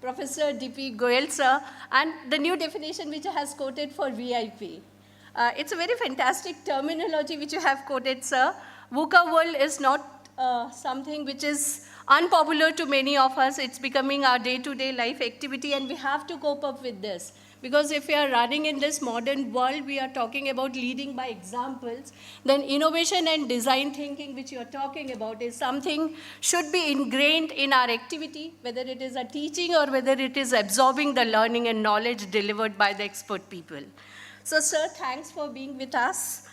S9: Professor D.P. Goyal sir and the new definition which has quoted for VIP. It's a very fantastic terminology which you have quoted, sir. VUCA world is not something which is unpopular to many of us. It's becoming our day-to-day life activity, and we have to cope up with this. Because if we are running in this modern world, we are talking about leading by examples, then innovation and design thinking, which you are talking about, is something should be ingrained in our activity, whether it is a teaching or whether it is absorbing the learning and knowledge delivered by the expert people. So, sir, thanks for being with us.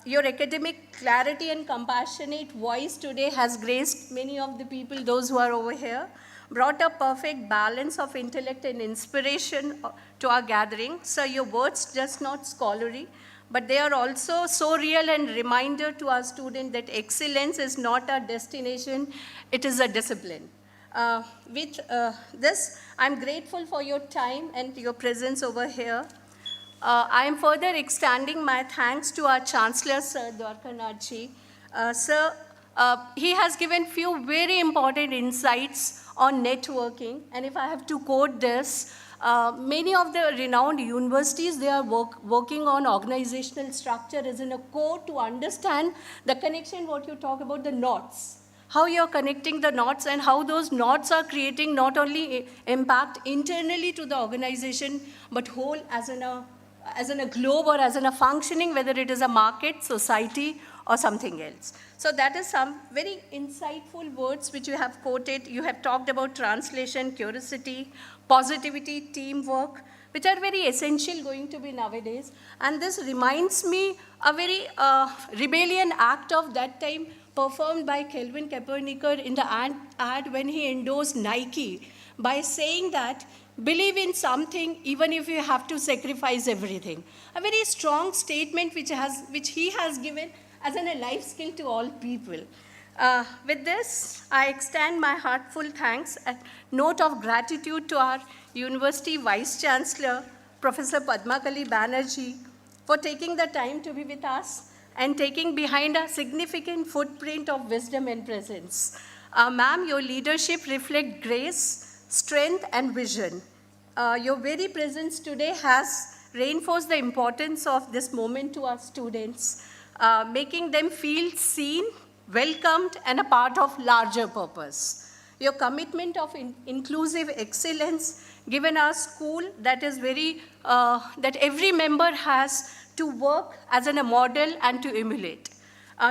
S9: Your academic clarity and compassionate voice today has graced many of the people, those who are over here, brought a perfect balance of intellect and inspiration to our gathering. Sir, your words just not scholarly, but they are also so real and reminder to our students that excellence is not a destination, it is a discipline. With this, I'm grateful for your time and your presence over here. I am further extending my thanks to our Chancellor, Sir Dwarkanathji. Sir, he has given few very important insights on networking, and if I have to quote this, many of the renowned universities, they are working on organizational structure as in a core to understand the connection, what you talk about, the knots. How you're connecting the knots and how those knots are creating not only impact internally to the organization, but whole as in a globe or as in a functioning, whether it is a market, society, or something else. So that is some very insightful words which you have quoted. You have talked about translation, curiosity, positivity, teamwork, which are very essential going to be nowadays. And this reminds me a very rebellion act of that time performed by Kelvin Kaepernick in the ad when he endorsed Nike by saying that believe in something even if you have to sacrifice everything. A very strong statement which he has given as a life skill to all people. With this, I extend my heartfelt thanks and note of gratitude to our University Vice Chancellor, Professor Padmakali Banerjee, for taking the time to be with us and taking behind a significant footprint of wisdom and presence. Ma'am, your leadership reflects grace, strength, and vision. Your very presence today has reinforced the importance of this moment to our students, making them feel seen, welcomed, and a part of larger purpose. Your commitment of inclusive excellence given our school that is very, that every member has to work as a model and to emulate.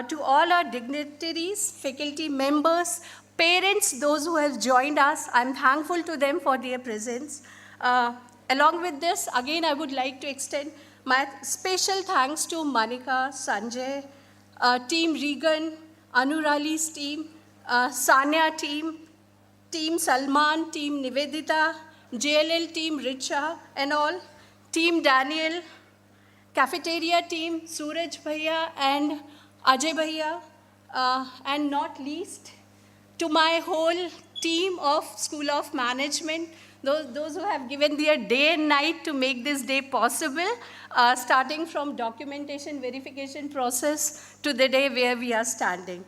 S9: To all our dignitaries, faculty members, parents, those who have joined us, I'm thankful to them for their presence. Along with this, again, I would like to extend my special thanks to Manika, Sanjay, Team Regan, Anurali's team, Sanya team, Team Salman, Team Nivedita, JLL team Richa and all, Team Daniel, Cafeteria team Suraj Bhaiya and Ajay Bhaiya, and not least to my whole team of School of Management, those who have given their day and night to make this day possible, starting from documentation verification process to the day where we are standing.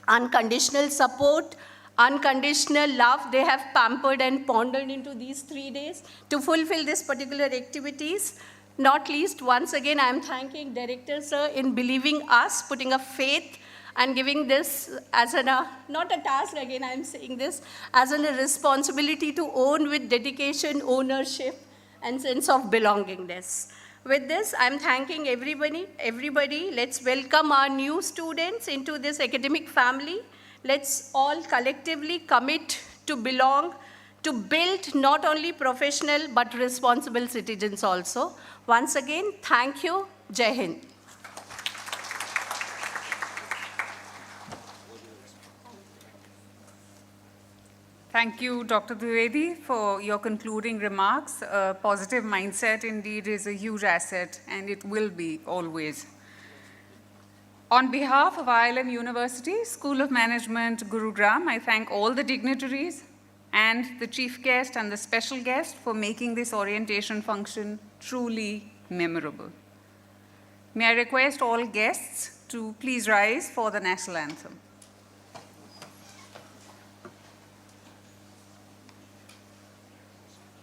S9: Unconditional support, unconditional love, they have pampered and pondered into these 3 days to fulfill these particular activities. Not least, once again, I am thanking Director Sir in believing us, putting a faith and giving this as not a task again, I am saying this, as a responsibility to own with dedication, ownership, and sense of belongingness. With this, I'm thanking everybody. Let's welcome our new students into this academic family. Let's all collectively commit to belong, to build not only professional but responsible citizens also. Once again, thank you. Jai Hind.
S2: Thank you, Dr. Dwivedi, for your concluding remarks. A positive mindset indeed is a huge asset, and it will be always. On behalf of ILM University, School of Management, Gurugram, I thank all the dignitaries and the chief guest and the special guest for making this orientation function truly memorable. May I request all guests to please rise for the national anthem.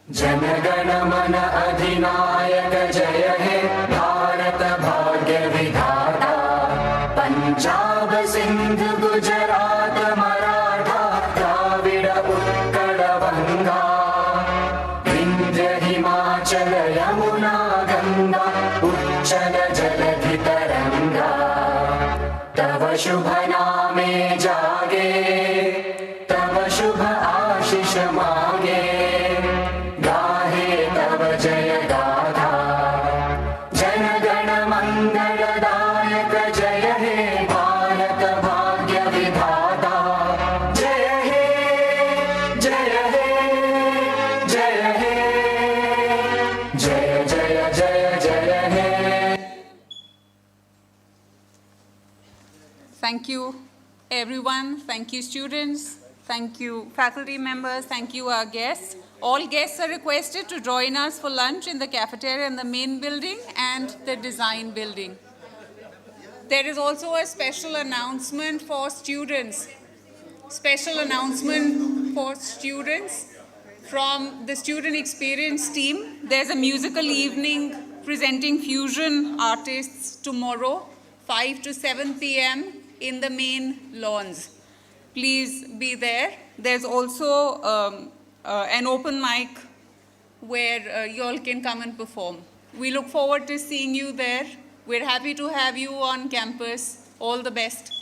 S10: जनगण मन अधिनायक जय हे भारत भाग्य विधाता पंजाब सिंध गुजरात मराठा द्राविड़ उत्कल बंगा विंध्य हिमाचल यमुना गंगा उच्चल जलधि तरंगा तव शुभ नामे जागे तव शुभ आशीष मांगे जय गाथा जनगण मंगलदायक जय हे भारत भाग्य विधाता जय हे जय हे जय हे जय जय जय जय हे.
S2: Thank you, everyone. Thank you, students. Thank you, faculty members. Thank you, our guests. All guests are requested to join us for lunch in the cafeteria in the main building and the design building. There is also a special announcement for students. Special announcement for students from the student experience team. There's a musical evening presenting fusion artists tomorrow, 5 to 7 p.m. in the main lawns. Please be there. There's also an open mic where you all can come and perform. We look forward to seeing you there. We're happy to have you on campus. All the best.